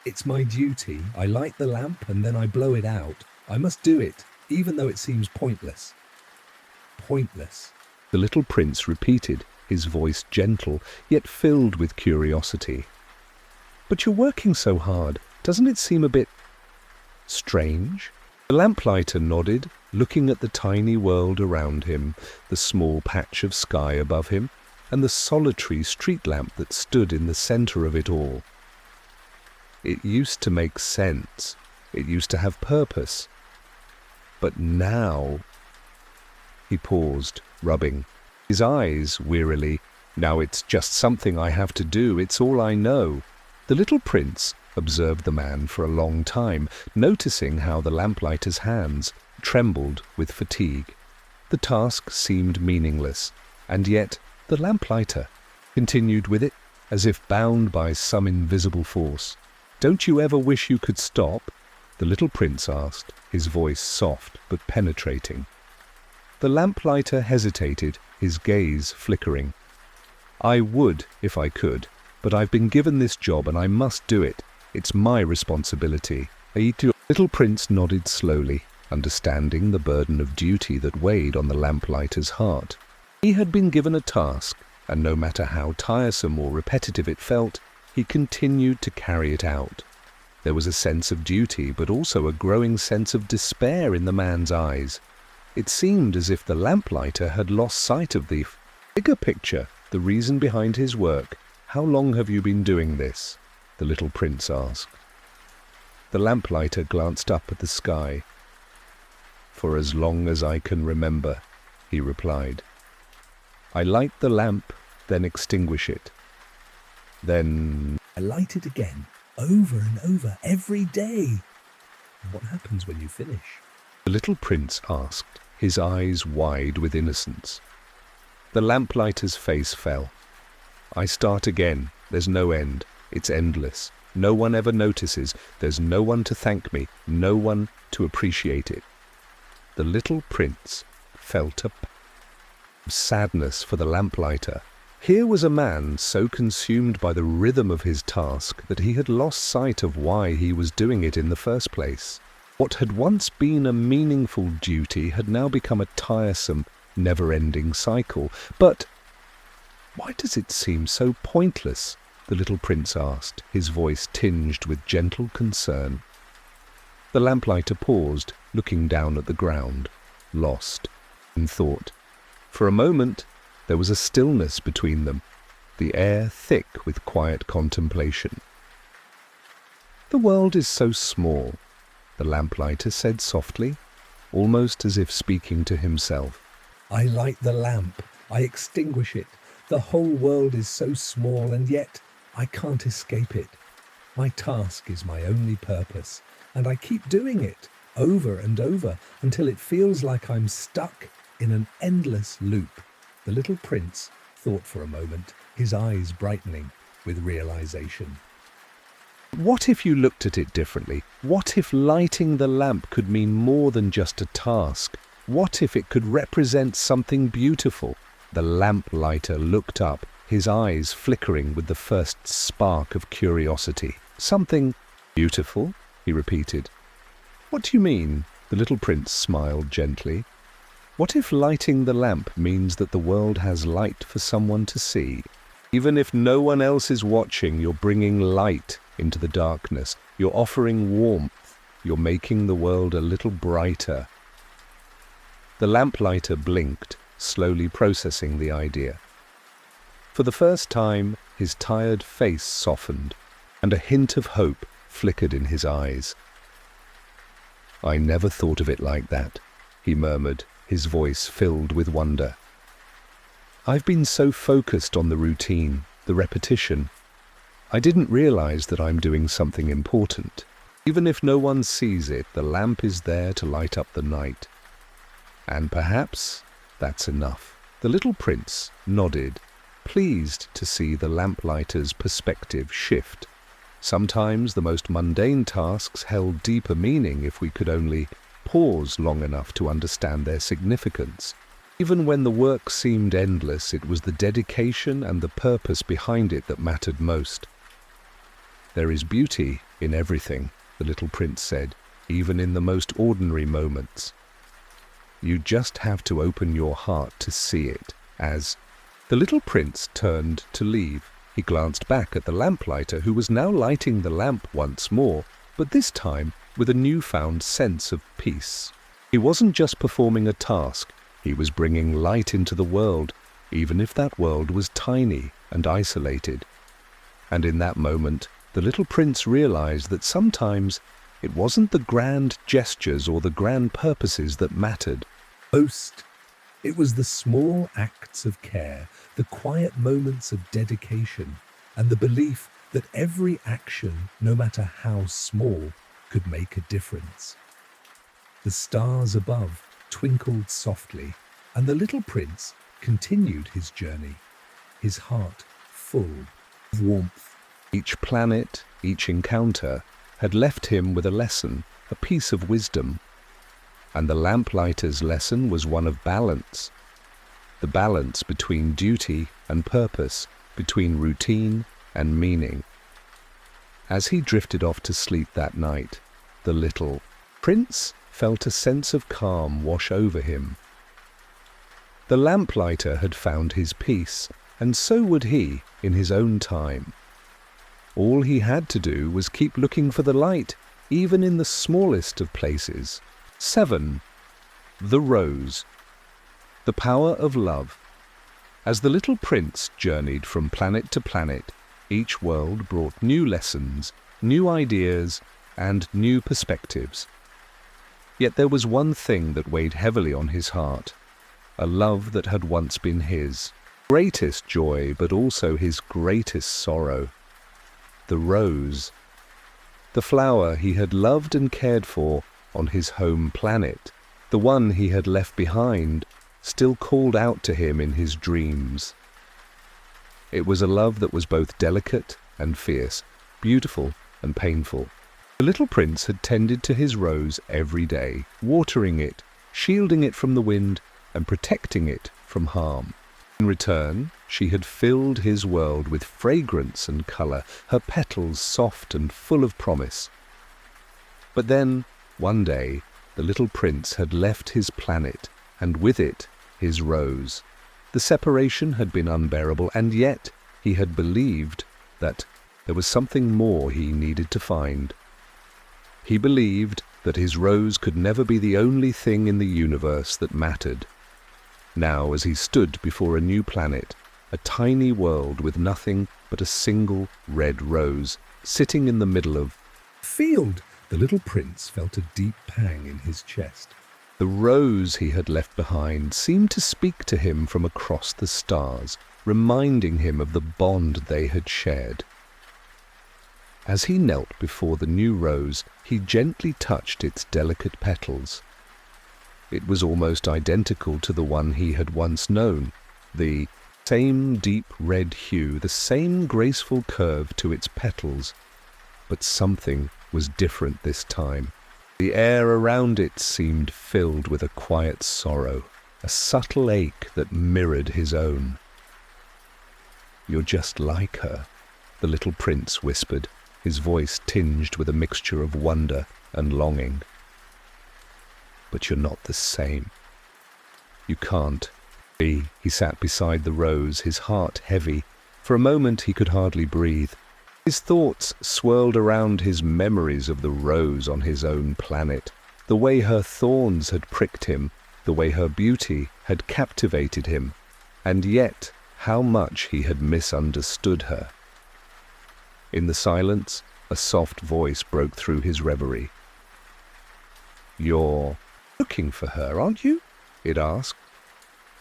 "It's my duty. I light the lamp and then I blow it out. I must do it, even though it seems pointless." Pointless, the little prince repeated, his voice gentle, yet filled with curiosity. "But you're working so hard. Doesn't it seem a bit strange?" The lamplighter nodded, looking at the tiny world around him, the small patch of sky above him, and the solitary street lamp that stood in the center of it all. It used to make sense. It used to have purpose. But now... He paused, rubbing his eyes wearily. "Now it's just something I have to do. It's all I know." The little prince observed the man for a long time, noticing how the lamplighter's hands trembled with fatigue. The task seemed meaningless, and yet the lamplighter continued with it, as if bound by some invisible force. "Don't you ever wish you could stop?" the little prince asked, his voice soft but penetrating. The lamplighter hesitated, his gaze flickering. I would, if I could, but I've been given this job and I must do it. It's my responsibility. AITA. Little prince nodded slowly, understanding the burden of duty that weighed on the lamplighter's heart. He had been given a task, and no matter how tiresome or repetitive it felt, he continued to carry it out. There was a sense of duty, but also a growing sense of despair in the man's eyes. It seemed as if the lamplighter had lost sight of the bigger picture, the reason behind his work. How long have you been doing this? The little prince asked. The lamplighter glanced up at the sky. For as long as I can remember, he replied. I light the lamp, then extinguish it. Then I light it again, over and over, every day. What happens when you finish? The little prince asked, his eyes wide with innocence. The lamplighter's face fell. I start again. There's no end. It's endless. No one ever notices. There's no one to thank me, no one to appreciate it. The little prince felt a sadness for the lamplighter. Here was a man so consumed by the rhythm of his task that he had lost sight of why he was doing it in the first place. What had once been a meaningful duty had now become a tiresome, never-ending cycle. But why does it seem so pointless? The little prince asked, his voice tinged with gentle concern. The lamplighter paused, looking down at the ground, lost in thought. For a moment, there was a stillness between them, the air thick with quiet contemplation. The world is so small, the lamplighter said softly, almost as if speaking to himself. I light the lamp, I extinguish it. The whole world is so small, and yet I can't escape it. My task is my only purpose, and I keep doing it over and over until it feels like I'm stuck in an endless loop. The little prince thought for a moment, his eyes brightening with realization. What if you looked at it differently? What if lighting the lamp could mean more than just a task? What if it could represent something beautiful? The lamplighter looked up, his eyes flickering with the first spark of curiosity. Something beautiful? He repeated. What do you mean? The little prince smiled gently. What if lighting the lamp means that the world has light for someone to see? Even if no one else is watching, you're bringing light into the darkness. You're offering warmth. You're making the world a little brighter. The lamplighter blinked, slowly processing the idea. For the first time, his tired face softened, and a hint of hope flickered in his eyes. I never thought of it like that, he murmured, his voice filled with wonder. I've been so focused on the routine, the repetition. I didn't realize that I'm doing something important. Even if no one sees it, the lamp is there to light up the night. And perhaps that's enough. The little prince nodded, pleased to see the lamplighter's perspective shift. Sometimes the most mundane tasks held deeper meaning if we could only pause long enough to understand their significance. Even when the work seemed endless, it was the dedication and the purpose behind it that mattered most. There is beauty in everything, the little prince said, even in the most ordinary moments. You just have to open your heart to see it. As the little prince turned to leave, he glanced back at the lamplighter, who was now lighting the lamp once more, but this time with a newfound sense of peace. He wasn't just performing a task, he was bringing light into the world, even if that world was tiny and isolated. And in that moment, the little prince realized that sometimes it wasn't the grand gestures or the grand purposes that mattered. Most, it was the small acts of care, the quiet moments of dedication, and the belief that every action, no matter how small, could make a difference. The stars above twinkled softly, and the little prince continued his journey, his heart full of warmth. Each planet, each encounter, had left him with a lesson, a piece of wisdom. And the lamplighter's lesson was one of balance. The balance between duty and purpose, between routine and meaning. As he drifted off to sleep that night, the little prince felt a sense of calm wash over him. The lamplighter had found his peace, and so would he in his own time. All he had to do was keep looking for the light, even in the smallest of places. 7. The Rose. The power of love. As the little prince journeyed from planet to planet, each world brought new lessons, new ideas, and new perspectives. Yet there was one thing that weighed heavily on his heart, a love that had once been his greatest joy, but also his greatest sorrow. The rose. The flower he had loved and cared for on his home planet, the one he had left behind, still called out to him in his dreams. It was a love that was both delicate and fierce, beautiful and painful. The little prince had tended to his rose every day, watering it, shielding it from the wind, and protecting it from harm. In return, she had filled his world with fragrance and colour, her petals soft and full of promise. But then, one day, the little prince had left his planet, and with it, his rose. The separation had been unbearable, and yet he had believed that there was something more he needed to find. He believed that his rose could never be the only thing in the universe that mattered. Now, as he stood before a new planet, a tiny world with nothing but a single red rose, sitting in the middle of field, the little prince felt a deep pang in his chest. The rose he had left behind seemed to speak to him from across the stars, reminding him of the bond they had shared. As he knelt before the new rose, he gently touched its delicate petals. It was almost identical to the one he had once known, the same deep red hue, the same graceful curve to its petals, but something was different this time. The air around it seemed filled with a quiet sorrow, a subtle ache that mirrored his own. "You're just like her," the little prince whispered, his voice tinged with a mixture of wonder and longing. "But you're not the same. You can't be." He sat beside the rose, his heart heavy. For a moment he could hardly breathe. His thoughts swirled around his memories of the rose on his own planet, the way her thorns had pricked him, the way her beauty had captivated him, and yet how much he had misunderstood her. In the silence, a soft voice broke through his reverie. "You're looking for her, aren't you?" it asked.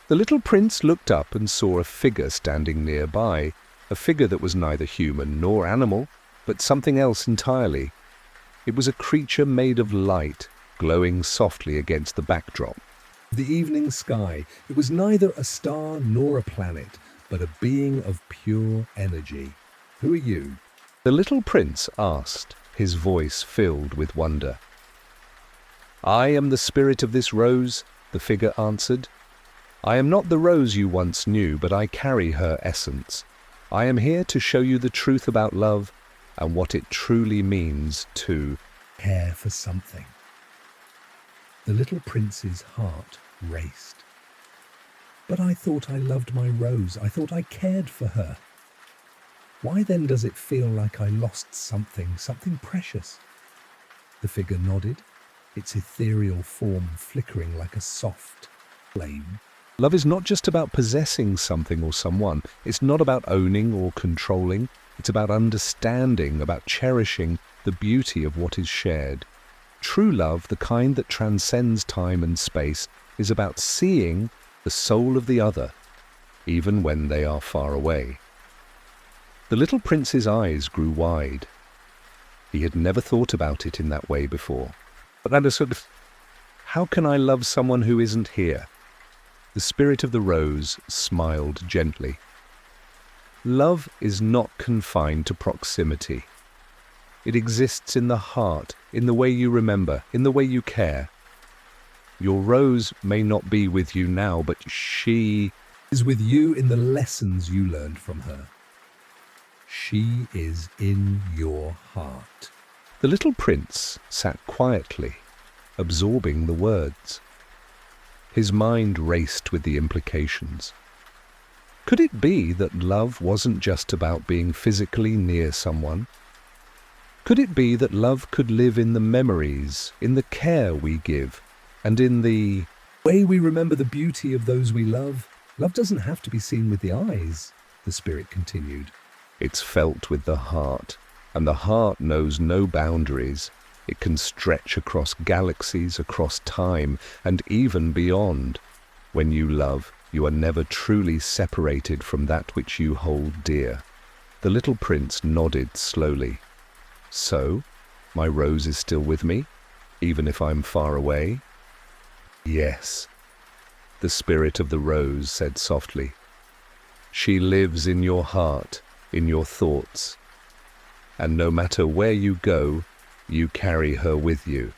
The little prince looked up and saw a figure standing nearby, a figure that was neither human nor animal, but something else entirely. It was a creature made of light, glowing softly against the backdrop. The evening sky, it was neither a star nor a planet, but a being of pure energy. "Who are you?" The little prince asked, his voice filled with wonder. "I am the spirit of this rose," the figure answered. "I am not the rose you once knew, but I carry her essence. I am here to show you the truth about love and what it truly means to care for something." The little prince's heart raced. "But I thought I loved my rose. I thought I cared for her. Why then does it feel like I lost something precious?" The figure nodded, its ethereal form flickering like a soft flame. Love is not just about possessing something or someone. It's not about owning or controlling. It's about understanding, about cherishing the beauty of what is shared. True love, the kind that transcends time and space, is about seeing the soul of the other, even when they are far away. The little prince's eyes grew wide. He had never thought about it in that way before. But understood, how can I love someone who isn't here? The spirit of the rose smiled gently. Love is not confined to proximity. It exists in the heart, in the way you remember, in the way you care. Your rose may not be with you now, but she is with you in the lessons you learned from her. She is in your heart. The little prince sat quietly, absorbing the words. His mind raced with the implications. Could it be that love wasn't just about being physically near someone? Could it be that love could live in the memories, in the care we give, and in the way we remember the beauty of those we love? Love doesn't have to be seen with the eyes, the spirit continued. It's felt with the heart, and the heart knows no boundaries. It can stretch across galaxies, across time, and even beyond. When you love, you are never truly separated from that which you hold dear. The little prince nodded slowly. So, my rose is still with me, even if I'm far away? Yes, the spirit of the rose said softly. She lives in your heart, in your thoughts. And no matter where you go, you carry her with you.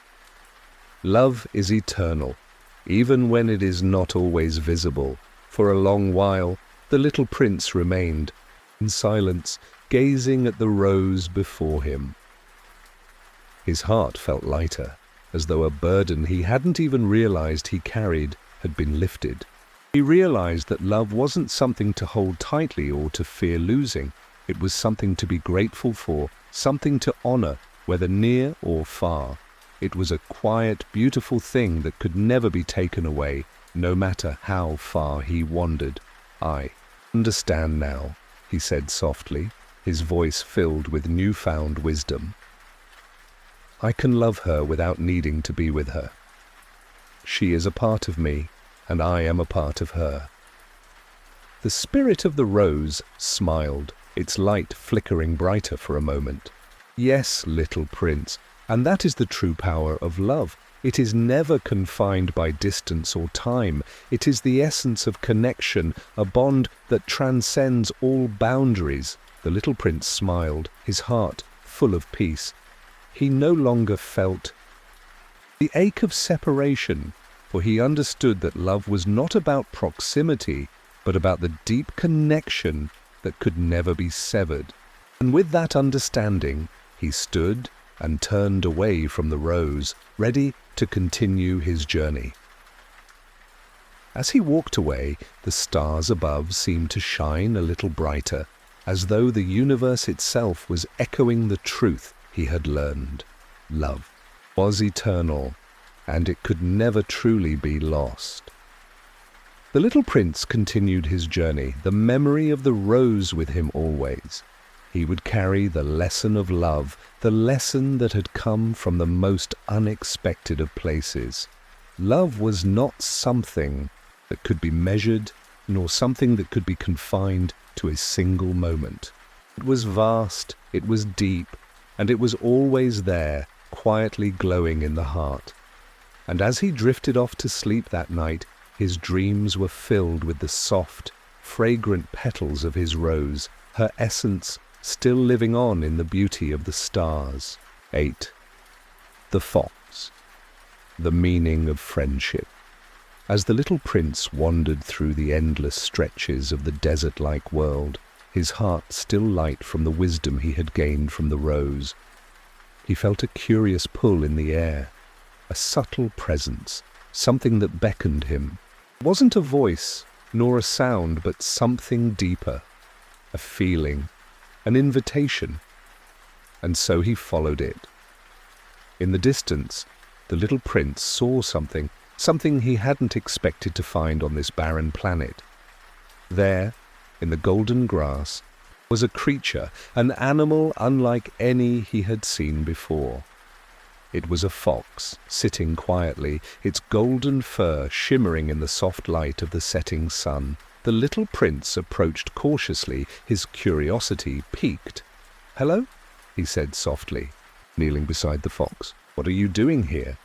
Love is eternal, even when it is not always visible. For a long while, the little prince remained, in silence, gazing at the rose before him. His heart felt lighter, as though a burden he hadn't even realized he carried had been lifted. He realized that love wasn't something to hold tightly or to fear losing. It was something to be grateful for, something to honor, whether near or far. It was a quiet, beautiful thing that could never be taken away, no matter how far he wandered. I understand now, he said softly, his voice filled with newfound wisdom. I can love her without needing to be with her. She is a part of me, and I am a part of her. The spirit of the rose smiled, its light flickering brighter for a moment. Yes, little prince, and that is the true power of love. It is never confined by distance or time. It is the essence of connection, a bond that transcends all boundaries. The little prince smiled, his heart full of peace. He no longer felt the ache of separation, for he understood that love was not about proximity, but about the deep connection that could never be severed. And with that understanding, he stood and turned away from the rose, ready to continue his journey. As he walked away, the stars above seemed to shine a little brighter, as though the universe itself was echoing the truth he had learned. Love was eternal, and it could never truly be lost. The little prince continued his journey, the memory of the rose with him always. He would carry the lesson of love, the lesson that had come from the most unexpected of places. Love was not something that could be measured, nor something that could be confined to a single moment. It was vast, it was deep, and it was always there, quietly glowing in the heart. And as he drifted off to sleep that night, his dreams were filled with the soft, fragrant petals of his rose, her essence still living on in the beauty of the stars. 8. The fox. The meaning of friendship. As the little prince wandered through the endless stretches of the desert-like world, his heart still light from the wisdom he had gained from the rose, he felt a curious pull in the air, a subtle presence, something that beckoned him. It wasn't a voice, nor a sound, but something deeper, a feeling, an invitation. And so he followed it. In the distance, the little prince saw something he hadn't expected to find on this barren planet. There, in the golden grass, was a creature, an animal unlike any he had seen before. It was a fox, sitting quietly, its golden fur shimmering in the soft light of the setting sun. The little prince approached cautiously, his curiosity piqued. "Hello?" he said softly, kneeling beside the fox. "What are you doing here?"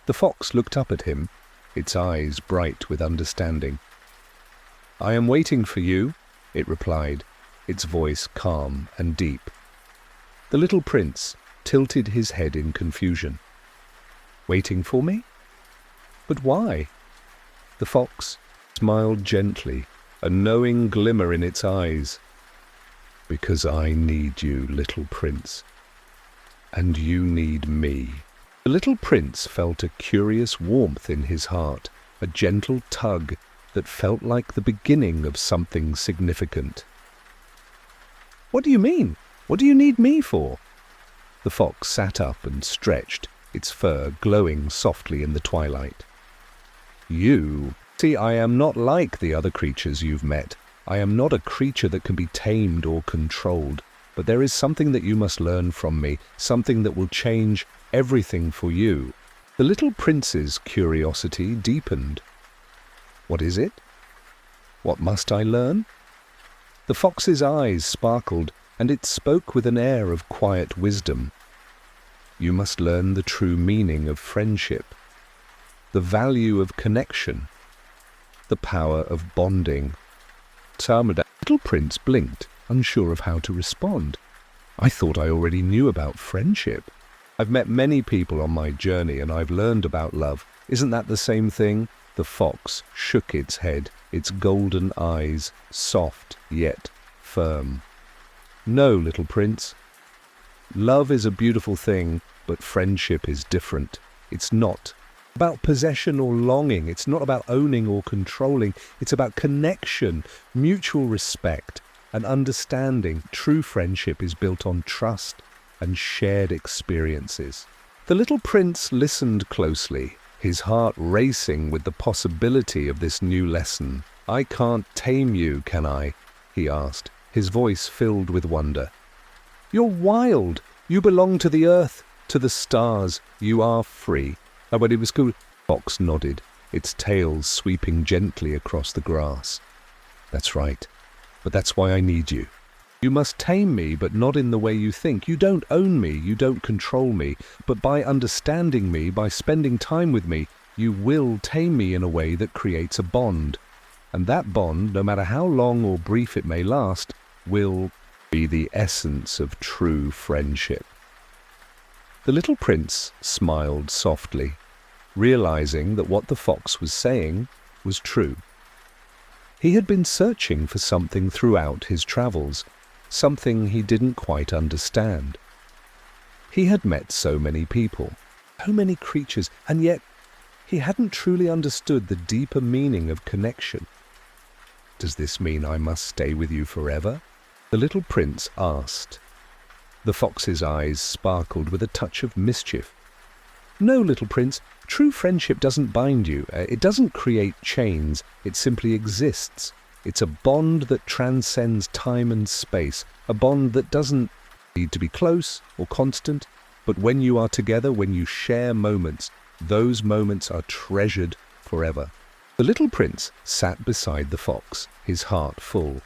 The fox looked up at him, its eyes bright with understanding. "I am waiting for you," it replied, its voice calm and deep. The little prince tilted his head in confusion. Waiting for me? But why? The fox smiled gently, a knowing glimmer in its eyes. Because I need you, little prince. And you need me. The little prince felt a curious warmth in his heart, a gentle tug that felt like the beginning of something significant. What do you mean? What do you need me for? The fox sat up and stretched, its fur glowing softly in the twilight. You see, I am not like the other creatures you've met. I am not a creature that can be tamed or controlled, but there is something that you must learn from me, something that will change everything for you. The little prince's curiosity deepened. What is it? What must I learn? The fox's eyes sparkled, and it spoke with an air of quiet wisdom. You must learn the true meaning of friendship, the value of connection, the power of bonding. The little prince blinked, unsure of how to respond. I thought I already knew about friendship. I've met many people on my journey and I've learned about love. Isn't that the same thing? The fox shook its head, its golden eyes soft yet firm. No, little prince. Love is a beautiful thing, but friendship is different. It's not about possession or longing. It's not about owning or controlling. It's about connection, mutual respect, and understanding. True friendship is built on trust and shared experiences. The little prince listened closely, his heart racing with the possibility of this new lesson. I can't tame you, can I? He asked, his voice filled with wonder. You're wild. You belong to the earth, to the stars. You are free. Oh, but it was cool. Fox nodded, its tail sweeping gently across the grass. That's right. But that's why I need you. You must tame me, but not in the way you think. You don't own me, you don't control me, but by understanding me, by spending time with me, you will tame me in a way that creates a bond. And that bond, no matter how long or brief it may last, will be the essence of true friendship. The little prince smiled softly, realizing that what the fox was saying was true. He had been searching for something throughout his travels, something he didn't quite understand. He had met so many people, so many creatures, and yet he hadn't truly understood the deeper meaning of connection. Does this mean I must stay with you forever? The little prince asked. The fox's eyes sparkled with a touch of mischief. No, little prince, true friendship doesn't bind you. It doesn't create chains. It simply exists. It's a bond that transcends time and space, a bond that doesn't need to be close or constant, but when you are together, when you share moments, those moments are treasured forever. The little prince sat beside the fox, his heart full.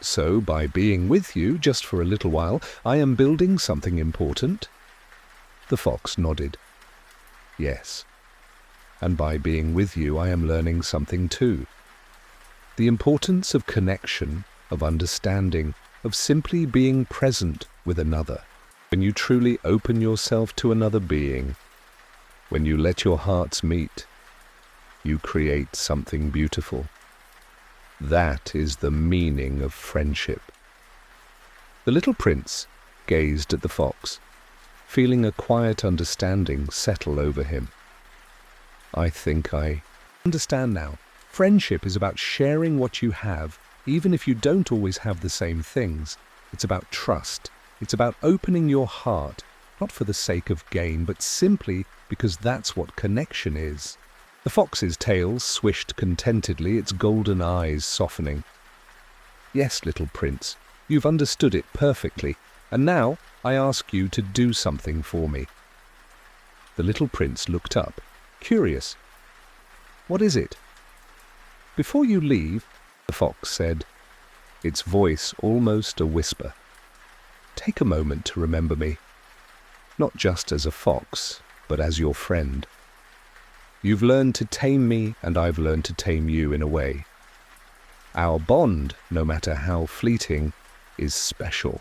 So, by being with you just for a little while, I am building something important? The fox nodded. Yes. And by being with you, I am learning something too. The importance of connection, of understanding, of simply being present with another. When you truly open yourself to another being, when you let your hearts meet, you create something beautiful. That is the meaning of friendship. The little prince gazed at the fox, feeling a quiet understanding settle over him. I think I understand now. Friendship is about sharing what you have, even if you don't always have the same things. It's about trust. It's about opening your heart, not for the sake of gain, but simply because that's what connection is. The fox's tail swished contentedly, its golden eyes softening. Yes, little prince, you've understood it perfectly, and now I ask you to do something for me. The little prince looked up, curious. What is it? Before you leave, the fox said, its voice almost a whisper. Take a moment to remember me, not just as a fox, but as your friend. You've learned to tame me, and I've learned to tame you in a way. Our bond, no matter how fleeting, is special.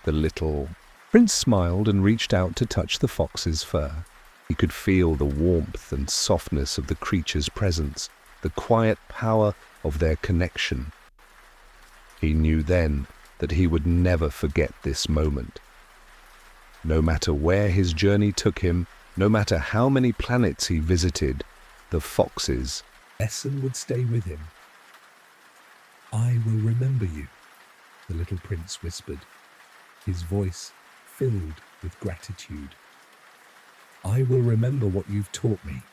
The little prince smiled and reached out to touch the fox's fur. He could feel the warmth and softness of the creature's presence, the quiet power of their connection. He knew then that he would never forget this moment. No matter where his journey took him, no matter how many planets he visited, the fox's lesson would stay with him. "I will remember you," the little prince whispered, his voice filled with gratitude. "I will remember what you've taught me.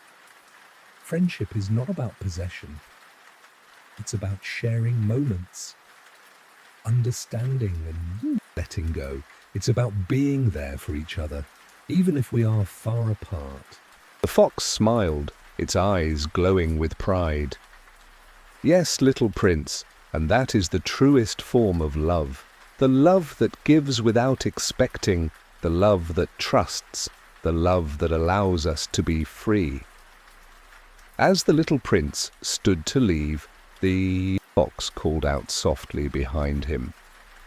Friendship is not about possession. It's about sharing moments, understanding and letting go. It's about being there for each other, even if we are far apart." The fox smiled, its eyes glowing with pride. "Yes, little prince, and that is the truest form of love. The love that gives without expecting, the love that trusts, the love that allows us to be free." As the little prince stood to leave, the fox called out softly behind him,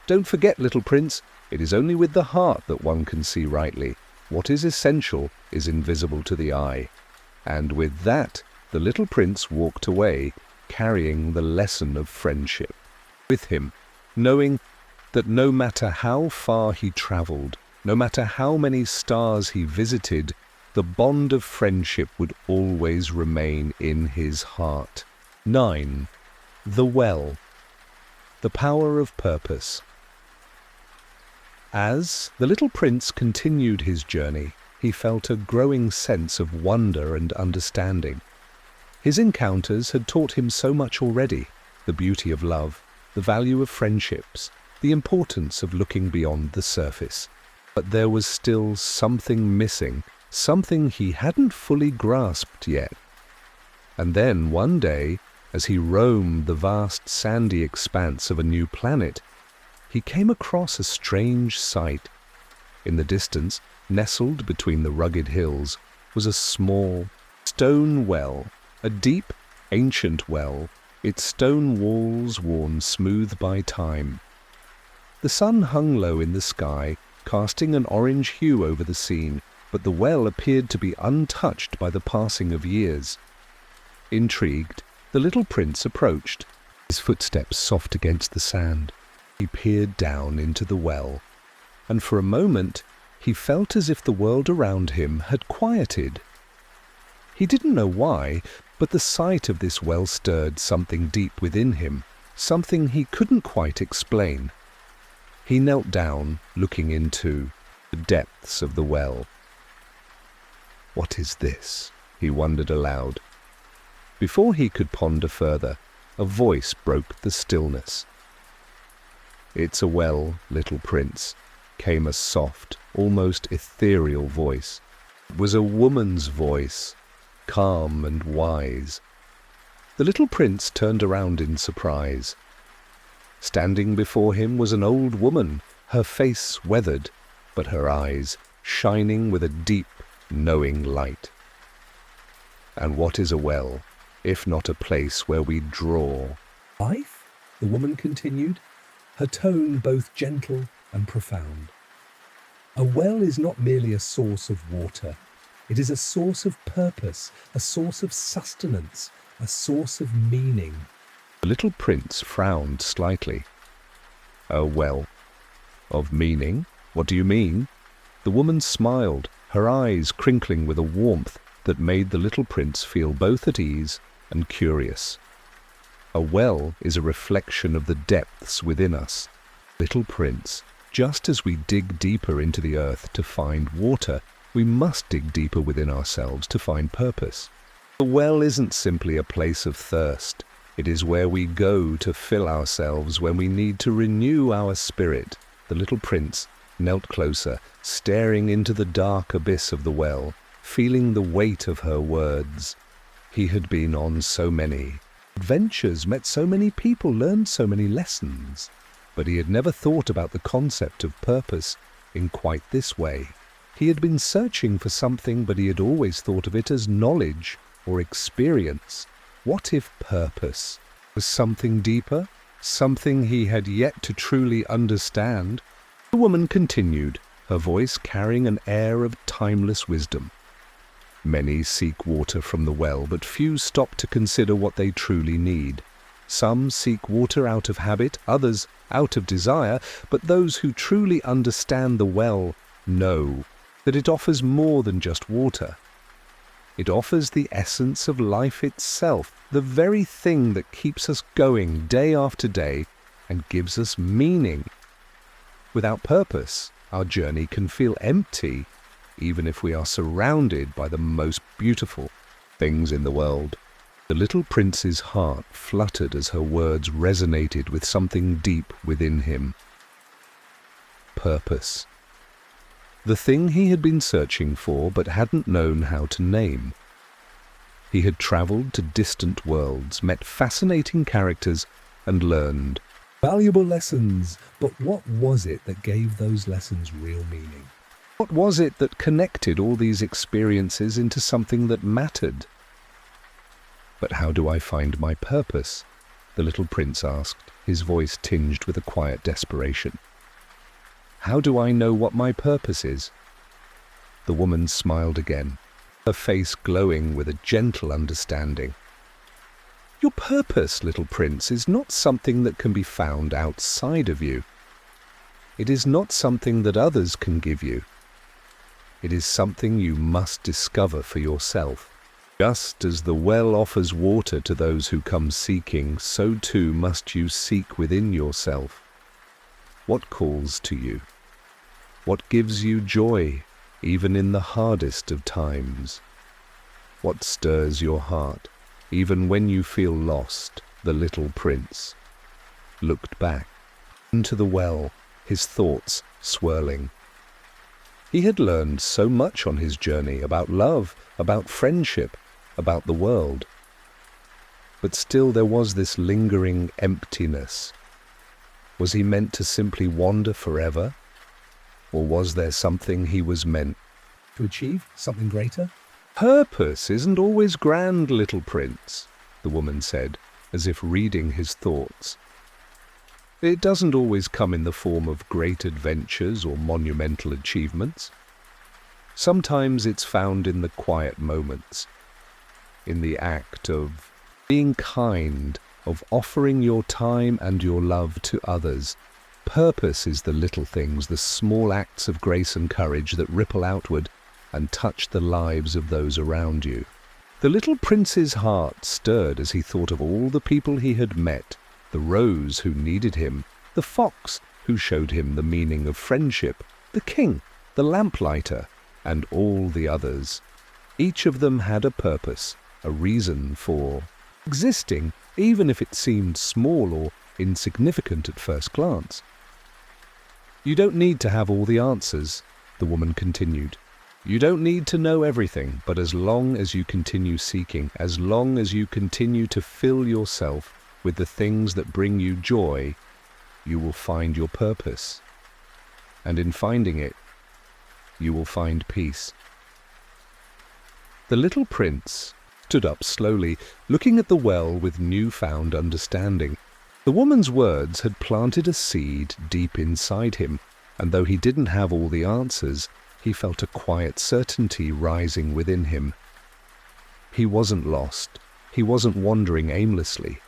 "Don't forget, little prince, it is only with the heart that one can see rightly. What is essential is invisible to the eye." And with that, the little prince walked away, carrying the lesson of friendship with him, knowing that no matter how far he traveled, no matter how many stars he visited, the bond of friendship would always remain in his heart. 9. The Well. The Power of Purpose. As the little prince continued his journey, he felt a growing sense of wonder and understanding. His encounters had taught him so much already: the beauty of love, the value of friendships, the importance of looking beyond the surface. But there was still something missing, something he hadn't fully grasped yet. And then one day, as he roamed the vast sandy expanse of a new planet, he came across a strange sight. In the distance, nestled between the rugged hills, was a small stone well, a deep, ancient well, its stone walls worn smooth by time. The sun hung low in the sky, casting an orange hue over the scene, but the well appeared to be untouched by the passing of years. Intrigued, the little prince approached, his footsteps soft against the sand. He peered down into the well, and for a moment he felt as if the world around him had quieted. He didn't know why, but the sight of this well stirred something deep within him, something he couldn't quite explain. He knelt down, looking into the depths of the well. "What is this?" he wondered aloud. Before he could ponder further, a voice broke the stillness. "It's a well, little prince," came a soft, almost ethereal voice. It was a woman's voice, calm and wise. The little prince turned around in surprise. Standing before him was an old woman, her face weathered, but her eyes shining with a deep, knowing light. "And what is a well, if not a place where we draw?" "Life?" the woman continued, her tone both gentle and profound. "A well is not merely a source of water. It is a source of purpose, a source of sustenance, a source of meaning." The little prince frowned slightly. "A well of meaning? What do you mean?" The woman smiled, her eyes crinkling with a warmth that made the little prince feel both at ease and curious. "A well is a reflection of the depths within us, little prince. Just as we dig deeper into the earth to find water, we must dig deeper within ourselves to find purpose. The well isn't simply a place of thirst. It is where we go to fill ourselves when we need to renew our spirit." The little prince knelt closer, staring into the dark abyss of the well, feeling the weight of her words. He had been on so many adventures, met so many people, learned so many lessons, but he had never thought about the concept of purpose in quite this way. He had been searching for something, but he had always thought of it as knowledge or experience. What if purpose was something deeper, something he had yet to truly understand? The woman continued, her voice carrying an air of timeless wisdom. Many seek water from the well, but few stop to consider what they truly need. Some seek water out of habit, others out of desire, but those who truly understand the well know that it offers more than just water. It offers the essence of life itself, the very thing that keeps us going day after day and gives us meaning. Without purpose, our journey can feel empty, even if we are surrounded by the most beautiful things in the world. The little prince's heart fluttered as her words resonated with something deep within him. Purpose. The thing he had been searching for but hadn't known how to name. He had travelled to distant worlds, met fascinating characters, and learned valuable lessons. But what was it that gave those lessons real meaning? What was it that connected all these experiences into something that mattered? But how do I find my purpose? The little prince asked, his voice tinged with a quiet desperation. How do I know what my purpose is? The woman smiled again, her face glowing with a gentle understanding. Your purpose, little prince, is not something that can be found outside of you. It is not something that others can give you. It is something you must discover for yourself. Just as the well offers water to those who come seeking, so too must you seek within yourself. What calls to you? What gives you joy, even in the hardest of times? What stirs your heart, even when you feel lost? The little prince looked back into the well, his thoughts swirling. He had learned so much on his journey about love, about friendship, about the world. But still there was this lingering emptiness. Was he meant to simply wander forever? Or was there something he was meant to achieve? Something greater? Purpose isn't always grand, little prince, the woman said, as if reading his thoughts. It doesn't always come in the form of great adventures or monumental achievements. Sometimes it's found in the quiet moments, in the act of being kind, of offering your time and your love to others. Purpose is the little things, the small acts of grace and courage that ripple outward and touch the lives of those around you. The little prince's heart stirred as he thought of all the people he had met, the rose who needed him, the fox who showed him the meaning of friendship, the king, the lamplighter, and all the others. Each of them had a purpose, a reason for existing, even if it seemed small or insignificant at first glance. You don't need to have all the answers, the woman continued. You don't need to know everything, but as long as you continue seeking, as long as you continue to fill yourself with the things that bring you joy, you will find your purpose. And in finding it, you will find peace. The little prince stood up slowly, looking at the well with newfound understanding. The woman's words had planted a seed deep inside him, and though he didn't have all the answers, he felt a quiet certainty rising within him. He wasn't lost. He wasn't wandering aimlessly.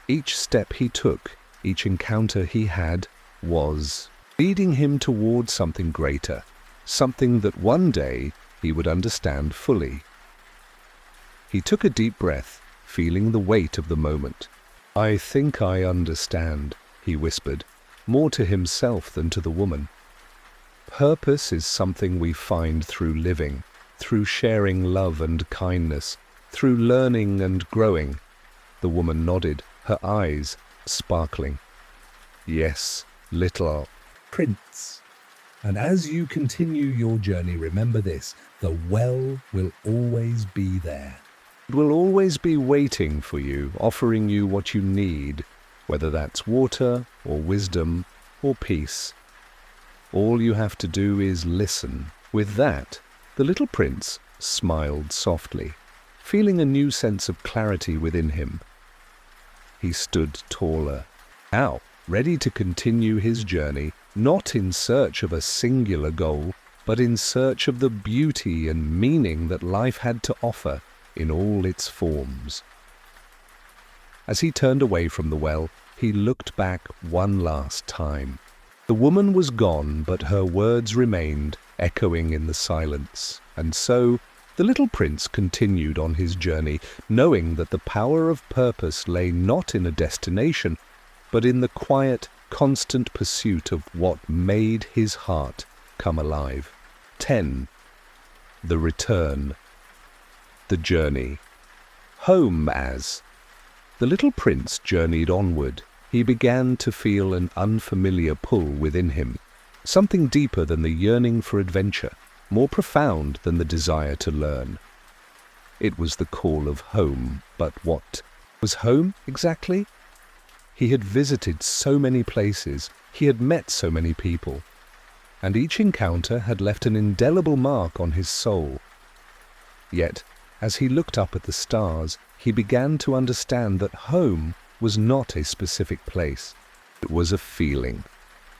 Each step he took, each encounter he had, was leading him toward something greater, something that one day he would understand fully. He took a deep breath, feeling the weight of the moment. I think I understand, he whispered, more to himself than to the woman. Purpose is something we find through living, through sharing love and kindness, through learning and growing. The woman nodded, her eyes sparkling. Yes, little prince. And as you continue your journey, remember this, the well will always be there. It will always be waiting for you, offering you what you need, whether that's water or wisdom or peace. All you have to do is listen. With that, the little prince smiled softly, feeling a new sense of clarity within him. He stood taller. Now, ready to continue his journey, not in search of a singular goal, but in search of the beauty and meaning that life had to offer in all its forms. As he turned away from the well, he looked back one last time. The woman was gone, but her words remained, echoing in the silence. And so the little prince continued on his journey, knowing that the power of purpose lay not in a destination, but in the quiet, constant pursuit of what made his heart come alive. 10. The return. The journey. Home as. The little prince journeyed onward. He began to feel an unfamiliar pull within him, something deeper than the yearning for adventure, more profound than the desire to learn. It was the call of home, but what was home exactly? He had visited so many places, he had met so many people, and each encounter had left an indelible mark on his soul. Yet, as he looked up at the stars, he began to understand that home was not a specific place. It was a feeling,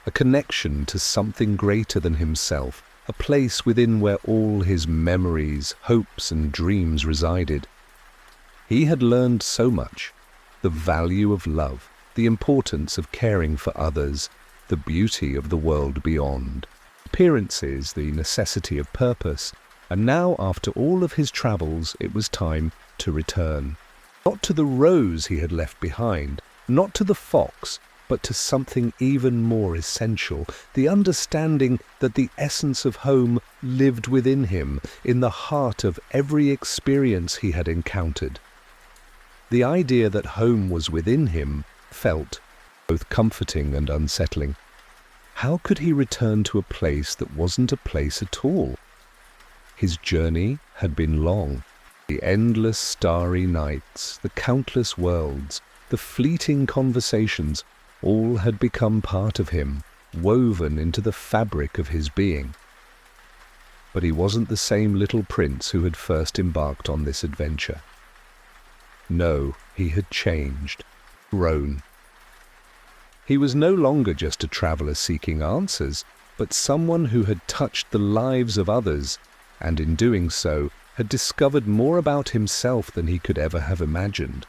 a connection to something greater than himself, a place within where all his memories, hopes and dreams resided. He had learned so much: the value of love, the importance of caring for others, the beauty of the world beyond, appearances, the necessity of purpose, and now, after all of his travels, it was time to return. Not to the rose he had left behind, not to the fox, but to something even more essential, the understanding that the essence of home lived within him, in the heart of every experience he had encountered. The idea that home was within him felt both comforting and unsettling. How could he return to a place that wasn't a place at all? His journey had been long. The endless starry nights, the countless worlds, the fleeting conversations, all had become part of him, woven into the fabric of his being. But he wasn't the same little prince who had first embarked on this adventure. No, he had changed, grown. He was no longer just a traveler seeking answers, but someone who had touched the lives of others, and in doing so, had discovered more about himself than he could ever have imagined.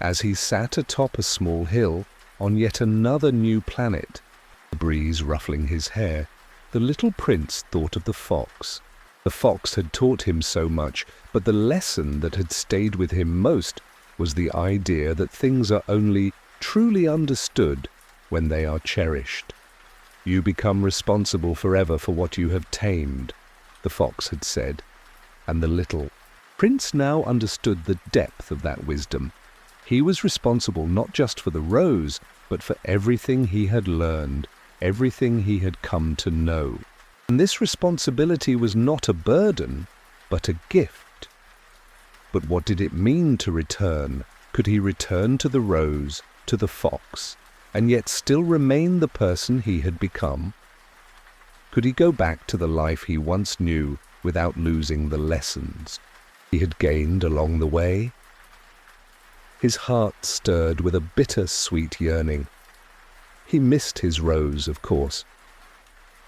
As he sat atop a small hill, on yet another new planet, the breeze ruffling his hair, the little prince thought of the fox. The fox had taught him so much, but the lesson that had stayed with him most was the idea that things are only truly understood when they are cherished. You become responsible forever for what you have tamed, the fox had said, and the little prince now understood the depth of that wisdom. He was responsible not just for the rose, but for everything he had learned, everything he had come to know. And this responsibility was not a burden, but a gift. But what did it mean to return? Could he return to the rose, to the fox, and yet still remain the person he had become? Could he go back to the life he once knew without losing the lessons he had gained along the way? His heart stirred with a bitter-sweet yearning. He missed his rose, of course.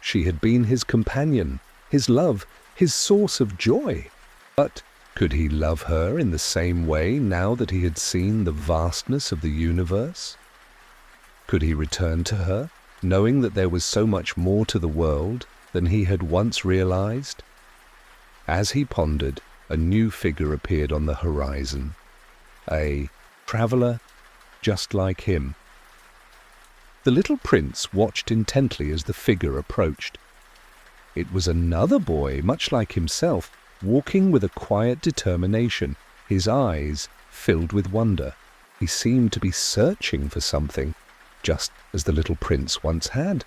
She had been his companion, his love, his source of joy. But could he love her in the same way now that he had seen the vastness of the universe? Could he return to her, knowing that there was so much more to the world than he had once realized? As he pondered, a new figure appeared on the horizon, a traveler just like him. The little prince watched intently as the figure approached. It was another boy, much like himself, walking with a quiet determination, his eyes filled with wonder. He seemed to be searching for something, just as the little prince once had.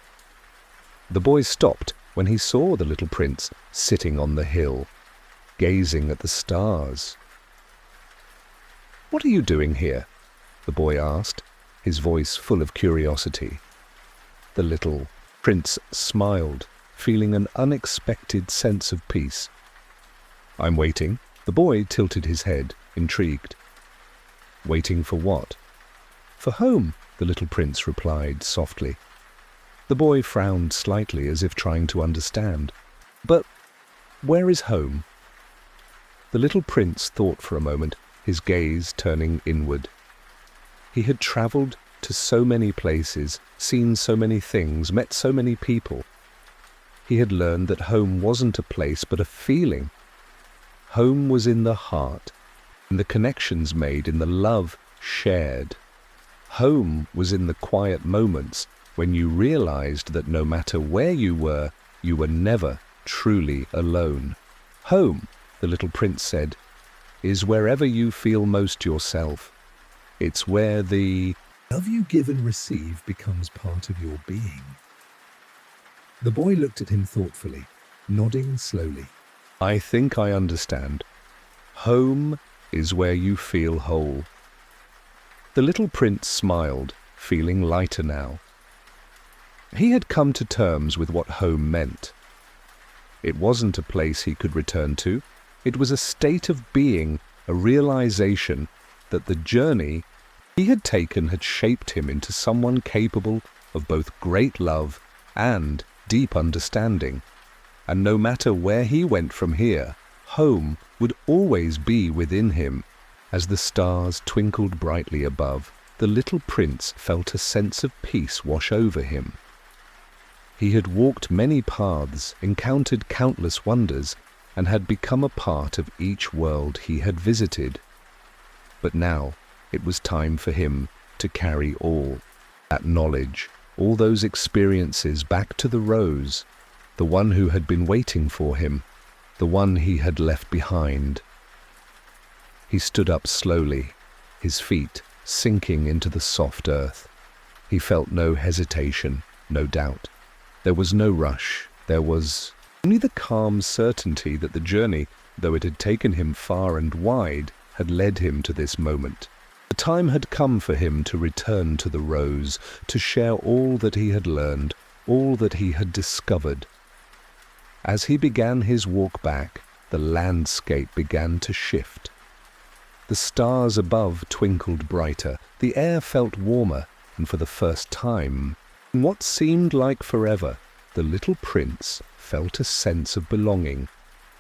The boy stopped when he saw the little prince sitting on the hill, gazing at the stars. "What are you doing here?" the boy asked, his voice full of curiosity. The little prince smiled, feeling an unexpected sense of peace. "I'm waiting." The boy tilted his head, intrigued. "Waiting for what?" "For home," the little prince replied softly. The boy frowned slightly as if trying to understand. But where is home? The little prince thought for a moment, his gaze turning inward. He had travelled to so many places, seen so many things, met so many people. He had learned that home wasn't a place but a feeling. Home was in the heart, in the connections made, in the love shared. Home was in the quiet moments when you realized that no matter where you were never truly alone. Home, the little prince said, is wherever you feel most yourself. It's where the love you give and receive becomes part of your being. The boy looked at him thoughtfully, nodding slowly. I think I understand. Home is where you feel whole. The little prince smiled, feeling lighter now. He had come to terms with what home meant. It wasn't a place he could return to. It was a state of being, a realization that the journey he had taken had shaped him into someone capable of both great love and deep understanding. And no matter where he went from here, home would always be within him. As the stars twinkled brightly above, the little prince felt a sense of peace wash over him. He had walked many paths, encountered countless wonders, and had become a part of each world he had visited. But now it was time for him to carry all that knowledge, all those experiences back to the Rose, the one who had been waiting for him, the one he had left behind. He stood up slowly, his feet sinking into the soft earth. He felt no hesitation, no doubt. There was no rush. There was only the calm certainty that the journey, though it had taken him far and wide, had led him to this moment. The time had come for him to return to the Rose, to share all that he had learned, all that he had discovered. As he began his walk back, the landscape began to shift. The stars above twinkled brighter, the air felt warmer, and for the first time, in what seemed like forever, the little prince felt a sense of belonging,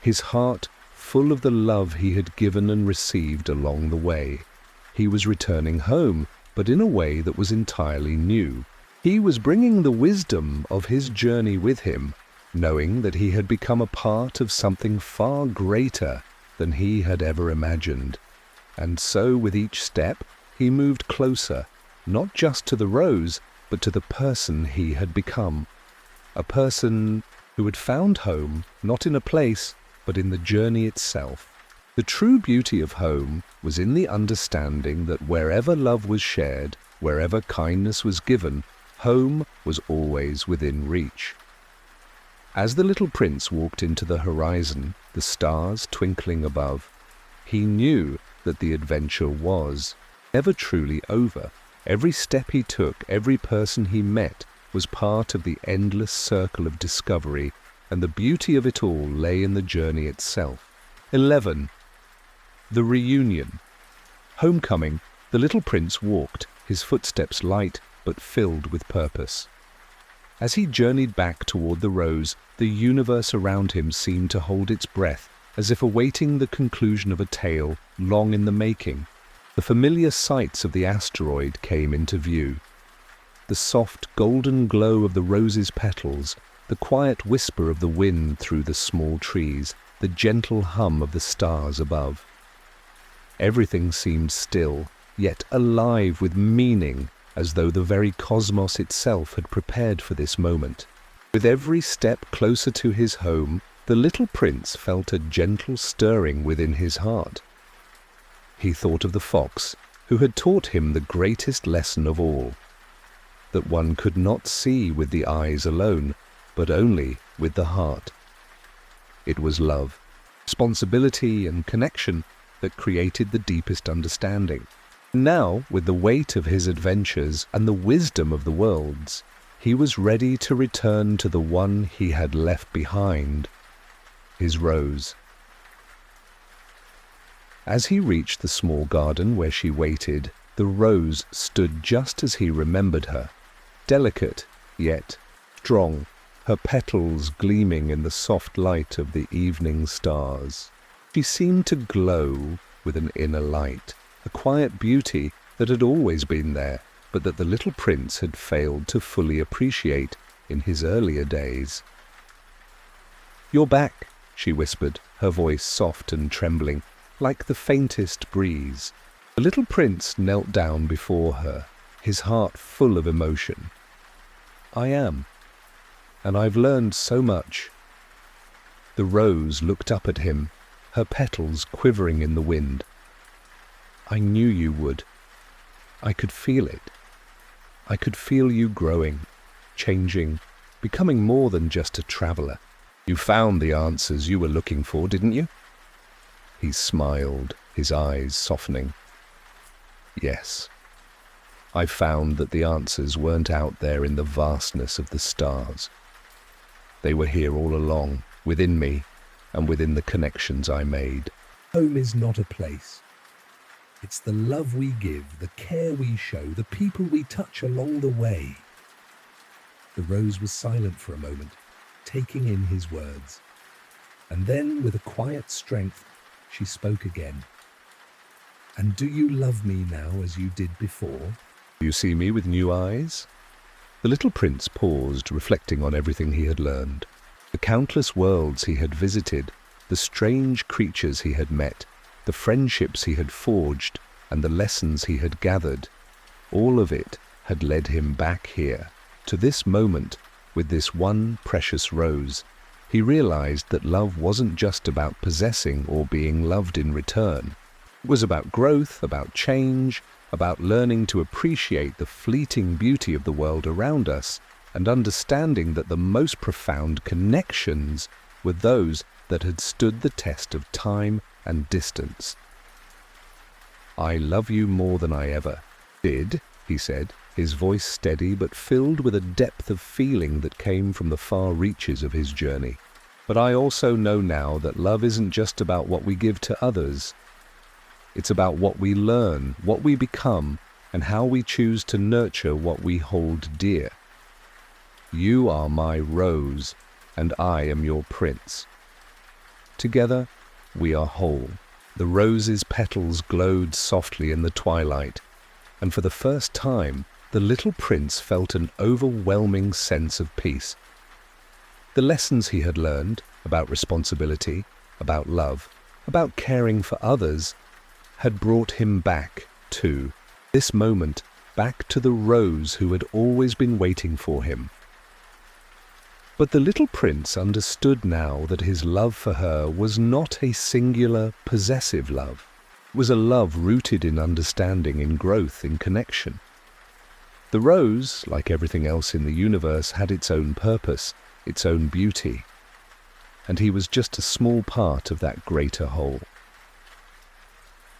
his heart full of the love he had given and received along the way. He was returning home, but in a way that was entirely new. He was bringing the wisdom of his journey with him, knowing that he had become a part of something far greater than he had ever imagined. And so, with each step, he moved closer, not just to the Rose, but to the person he had become. A person who had found home, not in a place, but in the journey itself. The true beauty of home was in the understanding that wherever love was shared, wherever kindness was given, home was always within reach. As the little prince walked into the horizon, the stars twinkling above, he knew that the adventure was never truly over. Every step he took, every person he met, was part of the endless circle of discovery, and the beauty of it all lay in the journey itself. 11. The reunion. Homecoming, the little prince walked, his footsteps light but filled with purpose. As he journeyed back toward the Rose, the universe around him seemed to hold its breath, as if awaiting the conclusion of a tale long in the making. The familiar sights of the asteroid came into view. The soft golden glow of the rose's petals, the quiet whisper of the wind through the small trees, the gentle hum of the stars above. Everything seemed still, yet alive with meaning, as though the very cosmos itself had prepared for this moment. With every step closer to his home, the little prince felt a gentle stirring within his heart. He thought of the fox, who had taught him the greatest lesson of all, that one could not see with the eyes alone, but only with the heart. It was love, responsibility, and connection that created the deepest understanding. Now, with the weight of his adventures and the wisdom of the worlds, he was ready to return to the one he had left behind, his Rose. As he reached the small garden where she waited, The rose stood just as he remembered her, delicate yet strong, her petals gleaming in the soft light of the evening stars. She seemed to glow with an inner light, a quiet beauty that had always been there, but that the little prince had failed to fully appreciate in his earlier days. "You're back," she whispered, her voice soft and trembling, like the faintest breeze. The little prince knelt down before her, his heart full of emotion. "I am, and I've learned so much." The rose looked up at him, her petals quivering in the wind. "I knew you would. I could feel it. I could feel you growing, changing, becoming more than just a traveler. You found the answers you were looking for, didn't you?" He smiled, his eyes softening. "Yes. I found that the answers weren't out there in the vastness of the stars. They were here all along, within me, and within the connections I made." Home is not a place. It's the love we give, the care we show, the people we touch along the way. The rose was silent for a moment, taking in his words. And then, with a quiet strength, she spoke again. "And do you love me now as you did before?" "Do you see me with new eyes?" The little prince paused, reflecting on everything he had learned. The countless worlds he had visited, the strange creatures he had met, the friendships he had forged, and the lessons he had gathered. All of it had led him back here, to this moment, with this one precious rose. He realized that love wasn't just about possessing or being loved in return. It was about growth, about change, about learning to appreciate the fleeting beauty of the world around us, and understanding that the most profound connections were those that had stood the test of time and distance. "I love you more than I ever did," he said, his voice steady but filled with a depth of feeling that came from the far reaches of his journey. "But I also know now that love isn't just about what we give to others. It's about what we learn, what we become, and how we choose to nurture what we hold dear. You are my rose, and I am your prince. Together, we are whole." The rose's petals glowed softly in the twilight, and for the first time, the little prince felt an overwhelming sense of peace. The lessons he had learned about responsibility, about love, about caring for others, had brought him back to this moment, back to the rose who had always been waiting for him. But the little prince understood now that his love for her was not a singular, possessive love. It was a love rooted in understanding, in growth, in connection. The rose, like everything else in the universe, had its own purpose, its own beauty, and he was just a small part of that greater whole.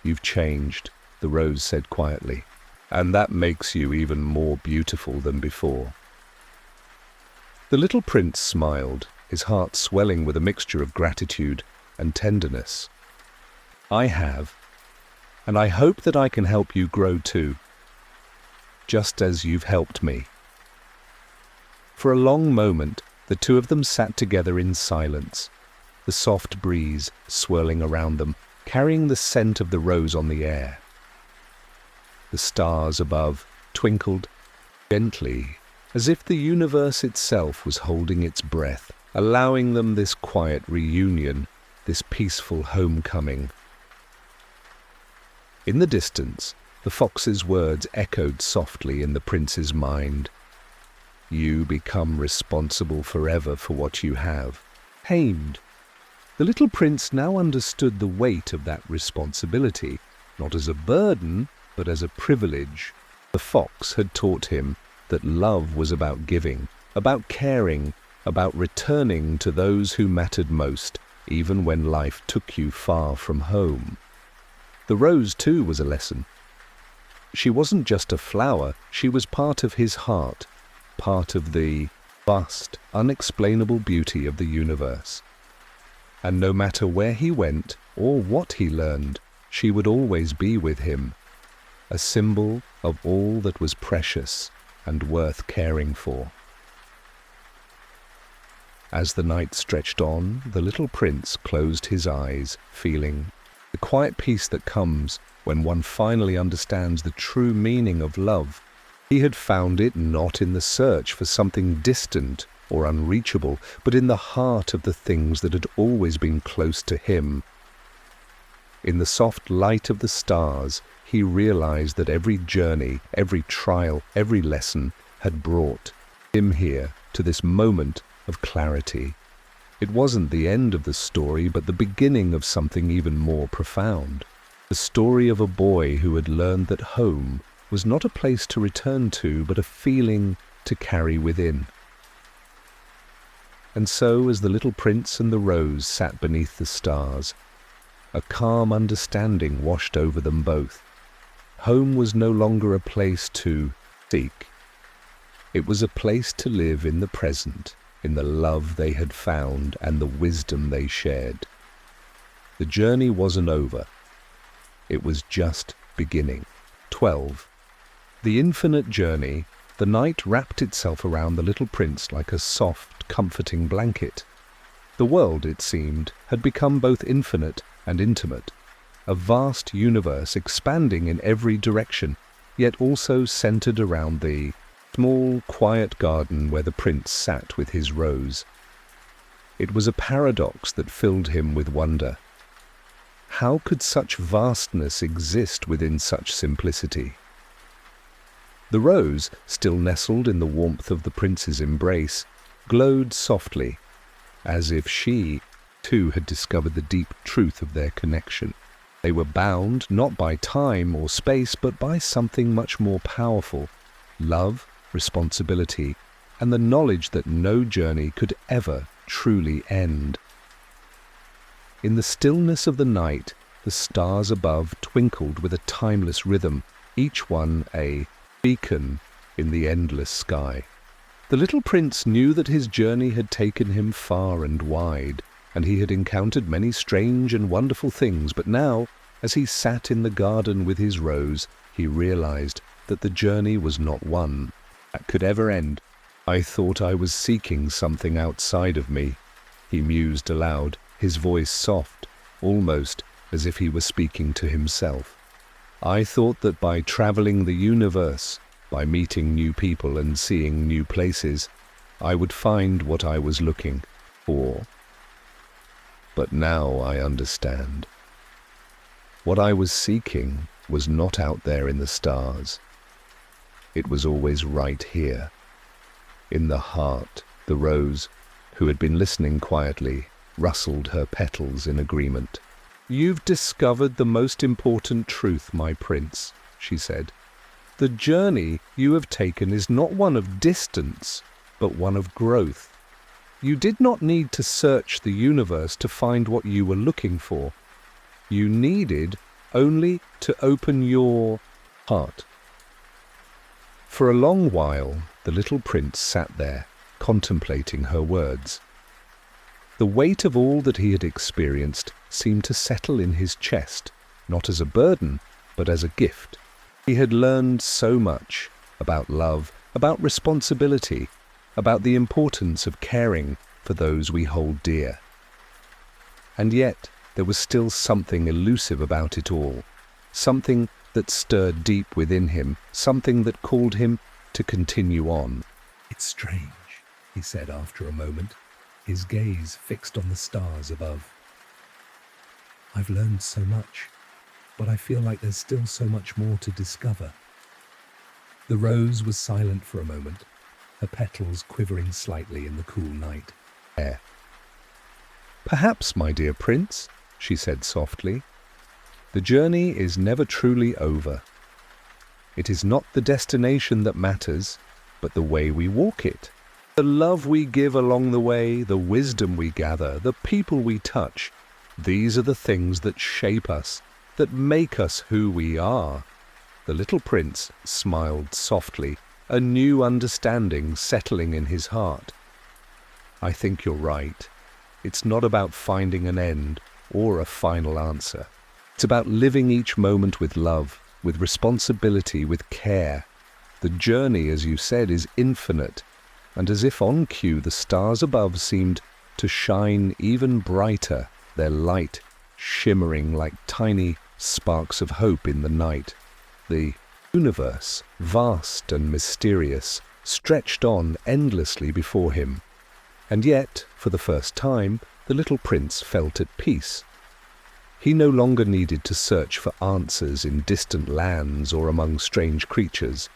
"You've changed," the rose said quietly, "and that makes you even more beautiful than before." The little prince smiled, his heart swelling with a mixture of gratitude and tenderness. "I have, and I hope that I can help you grow too, just as you've helped me." For a long moment, the two of them sat together in silence, the soft breeze swirling around them, carrying the scent of the rose on the air. The stars above twinkled gently, as if the universe itself was holding its breath, allowing them this quiet reunion, this peaceful homecoming. In the distance, the fox's words echoed softly in the prince's mind. "You become responsible forever for what you have." Tamed. The little prince now understood the weight of that responsibility, not as a burden, but as a privilege. The fox had taught him that love was about giving, about caring, about returning to those who mattered most, even when life took you far from home. The rose, too, was a lesson. She wasn't just a flower, she was part of his heart, part of the vast, unexplainable beauty of the universe. And no matter where he went or what he learned, she would always be with him, a symbol of all that was precious and worth caring for. As the night stretched on, the little prince closed his eyes, feeling the quiet peace that comes when one finally understands the true meaning of love. He had found it not in the search for something distant or unreachable, but in the heart of the things that had always been close to him. In the soft light of the stars, he realized that every journey, every trial, every lesson had brought him here to this moment of clarity. It wasn't the end of the story, but the beginning of something even more profound. The story of a boy who had learned that home was not a place to return to, but a feeling to carry within. And so, as the little prince and the rose sat beneath the stars, a calm understanding washed over them both. Home was no longer a place to seek. It was a place to live in the present, in the love they had found and the wisdom they shared. The journey wasn't over. It was just beginning. 12. The infinite journey. The night wrapped itself around the little prince like a soft, comforting blanket. The world, it seemed, had become both infinite and intimate, a vast universe expanding in every direction, yet also centered around the small, quiet garden where the prince sat with his rose. It was a paradox that filled him with wonder. How could such vastness exist within such simplicity? The rose, still nestled in the warmth of the prince's embrace, glowed softly, as if she, too, had discovered the deep truth of their connection. They were bound not by time or space, but by something much more powerful: love, responsibility, and the knowledge that no journey could ever truly end. In the stillness of the night, the stars above twinkled with a timeless rhythm, each one a beacon in the endless sky. The little prince knew that his journey had taken him far and wide, and he had encountered many strange and wonderful things, but now, as he sat in the garden with his rose, he realized that the journey was not one that could ever end. "I thought I was seeking something outside of me," he mused aloud, his voice soft, almost as if he were speaking to himself. "I thought that by traveling the universe, by meeting new people and seeing new places, I would find what I was looking for. But now I understand. What I was seeking was not out there in the stars. It was always right here, in the heart." The rose, who had been listening quietly, rustled her petals in agreement. "You've discovered the most important truth, my prince," she said. "The journey you have taken is not one of distance, but one of growth. You did not need to search the universe to find what you were looking for. You needed only to open your heart." For a long while, the little prince sat there, contemplating her words. The weight of all that he had experienced seemed to settle in his chest, not as a burden, but as a gift. He had learned so much about love, about responsibility, about the importance of caring for those we hold dear. And yet, there was still something elusive about it all, something that stirred deep within him, something that called him to continue on. "It's strange," he said after a moment, his gaze fixed on the stars above. "I've learned so much, but I feel like there's still so much more to discover." The rose was silent for a moment, her petals quivering slightly in the cool night air. "Perhaps, my dear prince," she said softly, "the journey is never truly over. It is not the destination that matters, but the way we walk it. The love we give along the way, the wisdom we gather, the people we touch, these are the things that shape us, that make us who we are." The little prince smiled softly, a new understanding settling in his heart. "I think you're right. It's not about finding an end or a final answer. It's about living each moment with love, with responsibility, with care. The journey, as you said, is infinite, and as if on cue, the stars above seemed to shine even brighter, their light shimmering like tiny sparks of hope in the night. The universe, vast and mysterious, stretched on endlessly before him. And yet, for the first time, the little prince felt at peace. He no longer needed to search for answers in distant lands or among strange creatures.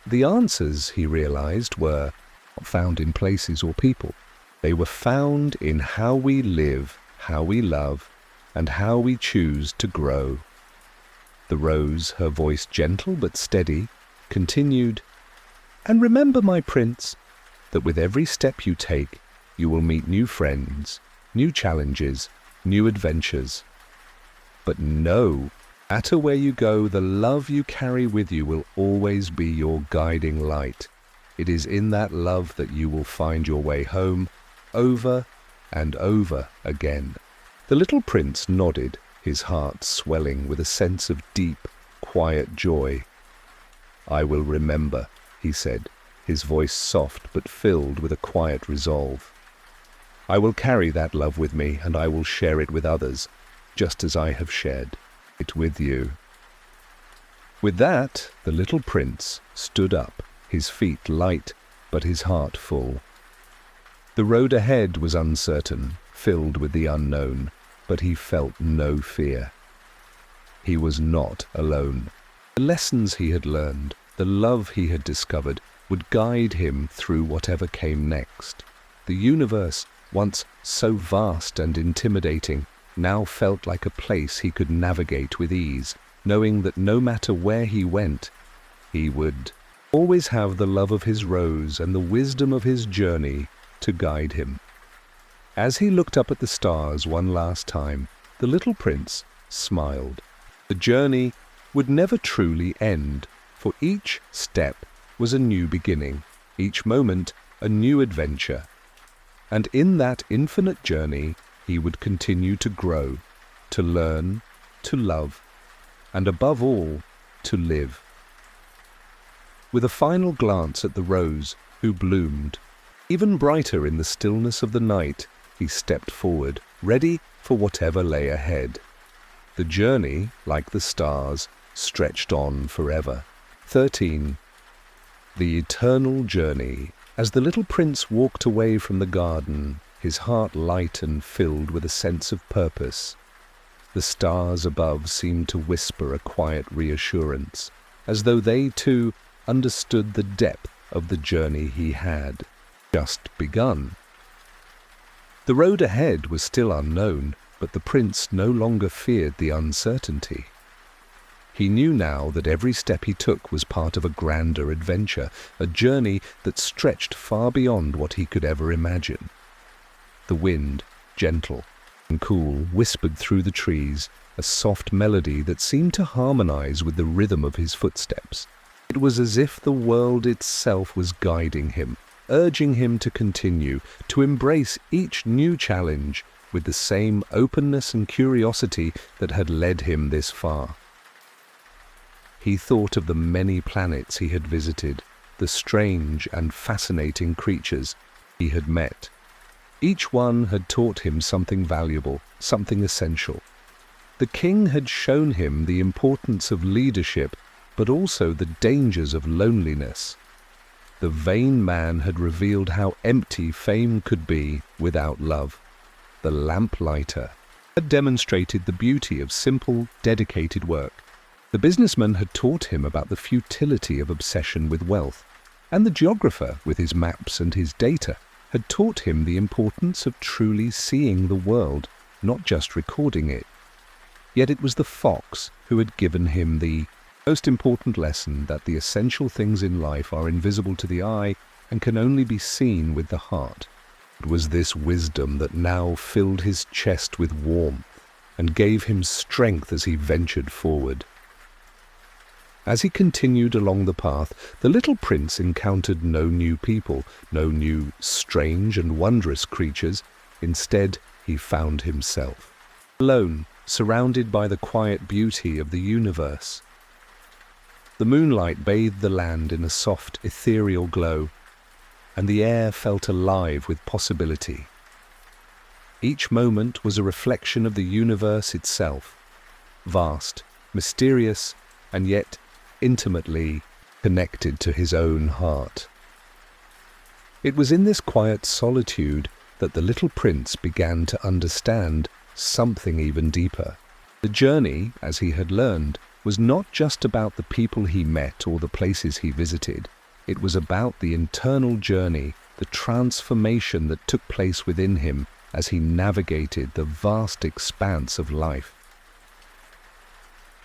The answers, he realized, were not found in places or people. They were found in how we live, how we love, and how we choose to grow. The rose, her voice gentle but steady, continued, "And remember, my prince, that with every step you take, you will meet new friends, new challenges, new adventures. But know, no matter where you go, the love you carry with you will always be your guiding light. It is in that love that you will find your way home, over and over again." The little prince nodded, his heart swelling with a sense of deep, quiet joy. "I will remember," he said, his voice soft but filled with a quiet resolve. "I will carry that love with me, and I will share it with others, just as I have shared it with you." With that, the little prince stood up, his feet light, but his heart full. The road ahead was uncertain, filled with the unknown, but he felt no fear. He was not alone. The lessons he had learned, the love he had discovered, would guide him through whatever came next. The universe, once so vast and intimidating, now felt like a place he could navigate with ease, knowing that no matter where he went, he would always have the love of his rose and the wisdom of his journey to guide him. As he looked up at the stars one last time, the little prince smiled. The journey would never truly end, for each step was a new beginning, each moment a new adventure. And in that infinite journey, he would continue to grow, to learn, to love, and above all, to live. With a final glance at the rose, who bloomed even brighter in the stillness of the night, he stepped forward, ready for whatever lay ahead. The journey, like the stars, stretched on forever. 13. The eternal journey. As the little prince walked away from the garden, his heart light and filled with a sense of purpose, the stars above seemed to whisper a quiet reassurance, as though they too understood the depth of the journey he had just begun. The road ahead was still unknown, but the prince no longer feared the uncertainty. He knew now that every step he took was part of a grander adventure, a journey that stretched far beyond what he could ever imagine. The wind, gentle and cool, whispered through the trees, a soft melody that seemed to harmonize with the rhythm of his footsteps. It was as if the world itself was guiding him, urging him to continue, to embrace each new challenge with the same openness and curiosity that had led him this far. He thought of the many planets he had visited, the strange and fascinating creatures he had met. Each one had taught him something valuable, something essential. The king had shown him the importance of leadership, but also the dangers of loneliness. The vain man had revealed how empty fame could be without love. The lamplighter had demonstrated the beauty of simple, dedicated work. The businessman had taught him about the futility of obsession with wealth, and the geographer, with his maps and his data, had taught him the importance of truly seeing the world, not just recording it. Yet it was the fox who had given him the most important lesson, that the essential things in life are invisible to the eye and can only be seen with the heart. It was this wisdom that now filled his chest with warmth and gave him strength as he ventured forward. As he continued along the path, the little prince encountered no new people, no new strange and wondrous creatures. Instead, he found himself alone, surrounded by the quiet beauty of the universe. The moonlight bathed the land in a soft, ethereal glow, and the air felt alive with possibility. Each moment was a reflection of the universe itself, vast, mysterious, and yet intimately connected to his own heart. It was in this quiet solitude that the little prince began to understand something even deeper. The journey, as he had learned, was not just about the people he met or the places he visited. It was about the internal journey, the transformation that took place within him as he navigated the vast expanse of life.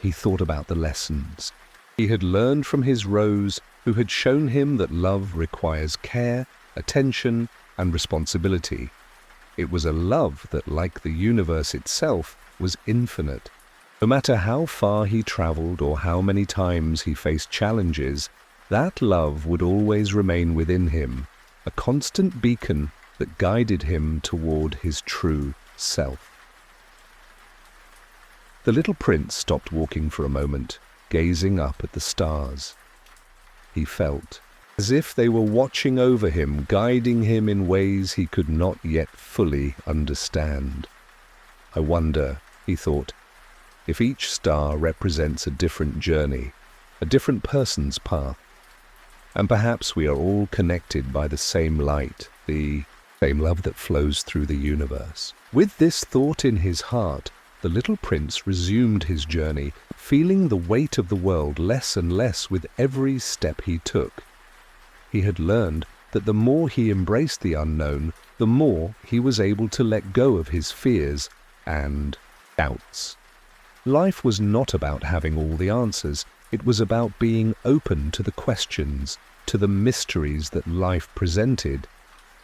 He thought about the lessons he had learned from his rose, who had shown him that love requires care, attention, and responsibility. It was a love that, like the universe itself, was infinite. No matter how far he traveled or how many times he faced challenges, that love would always remain within him, a constant beacon that guided him toward his true self. The little prince stopped walking for a moment, gazing up at the stars. He felt as if they were watching over him, guiding him in ways he could not yet fully understand. I wonder, he thought, if each star represents a different journey, a different person's path, and perhaps we are all connected by the same light, the same love that flows through the universe. With this thought in his heart, the little prince resumed his journey, feeling the weight of the world less and less with every step he took. He had learned that the more he embraced the unknown, the more he was able to let go of his fears and doubts. Life was not about having all the answers. It was about being open to the questions, to the mysteries that life presented.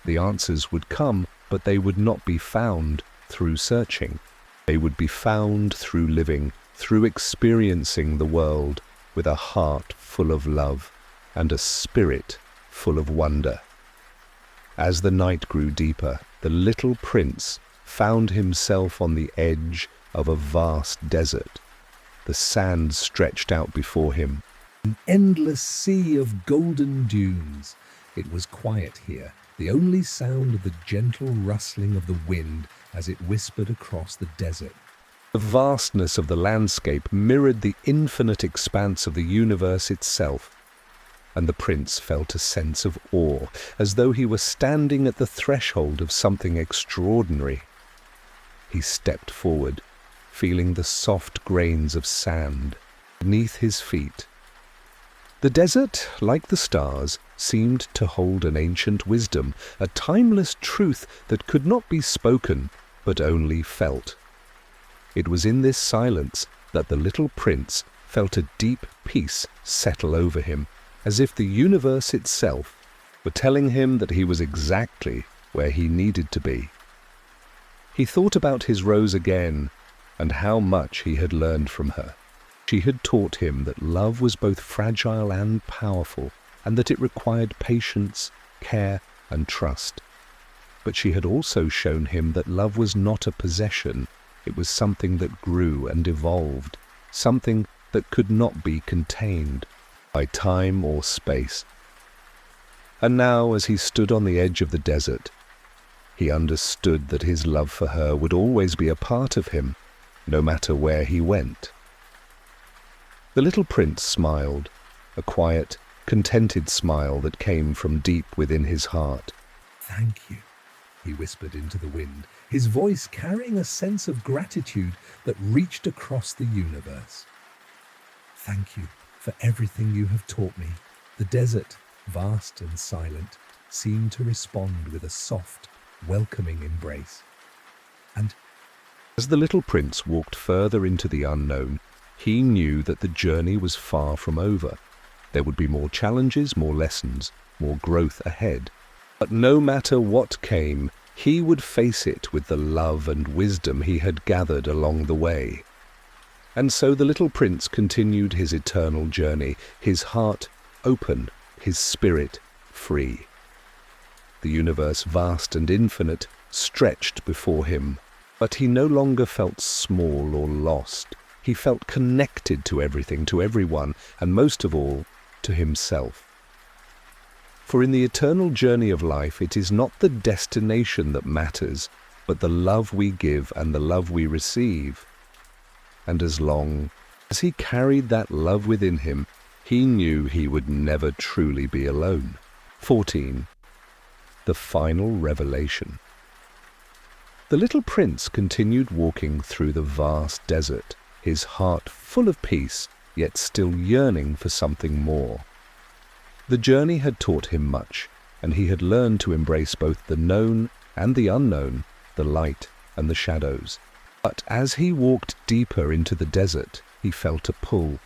The answers would come, but they would not be found through searching. They would be found through living, through experiencing the world with a heart full of love and a spirit full of wonder. As the night grew deeper, the little prince found himself on the edge of a vast desert. The sand stretched out before him, an endless sea of golden dunes. It was quiet here, the only sound of the gentle rustling of the wind as it whispered across the desert. The vastness of the landscape mirrored the infinite expanse of the universe itself, and the prince felt a sense of awe, as though he were standing at the threshold of something extraordinary. He stepped forward, feeling the soft grains of sand beneath his feet. The desert, like the stars, seemed to hold an ancient wisdom, a timeless truth that could not be spoken, but only felt. It was in this silence that the little prince felt a deep peace settle over him, as if the universe itself were telling him that he was exactly where he needed to be. He thought about his rose again, and how much he had learned from her. She had taught him that love was both fragile and powerful, and that it required patience, care, and trust. But she had also shown him that love was not a possession. It was something that grew and evolved, something that could not be contained by time or space. And now, as he stood on the edge of the desert, he understood that his love for her would always be a part of him, no matter where he went. The little prince smiled, a quiet, contented smile that came from deep within his heart. "Thank you," he whispered into the wind, his voice carrying a sense of gratitude that reached across the universe. "Thank you for everything you have taught me." The desert, vast and silent, seemed to respond with a soft, welcoming embrace. And as the little prince walked further into the unknown, he knew that the journey was far from over. There would be more challenges, more lessons, more growth ahead. But no matter what came, he would face it with the love and wisdom he had gathered along the way. And so the little prince continued his eternal journey, his heart open, his spirit free. The universe, vast and infinite, stretched before him, but he no longer felt small or lost. He felt connected to everything, to everyone, and most of all, to himself. For in the eternal journey of life, it is not the destination that matters, but the love we give and the love we receive. And as long as he carried that love within him, he knew he would never truly be alone. 14. The final revelation. The little prince continued walking through the vast desert, his heart full of peace, yet still yearning for something more. The journey had taught him much, and he had learned to embrace both the known and the unknown, the light and the shadows. But as he walked deeper into the desert, he felt a pull.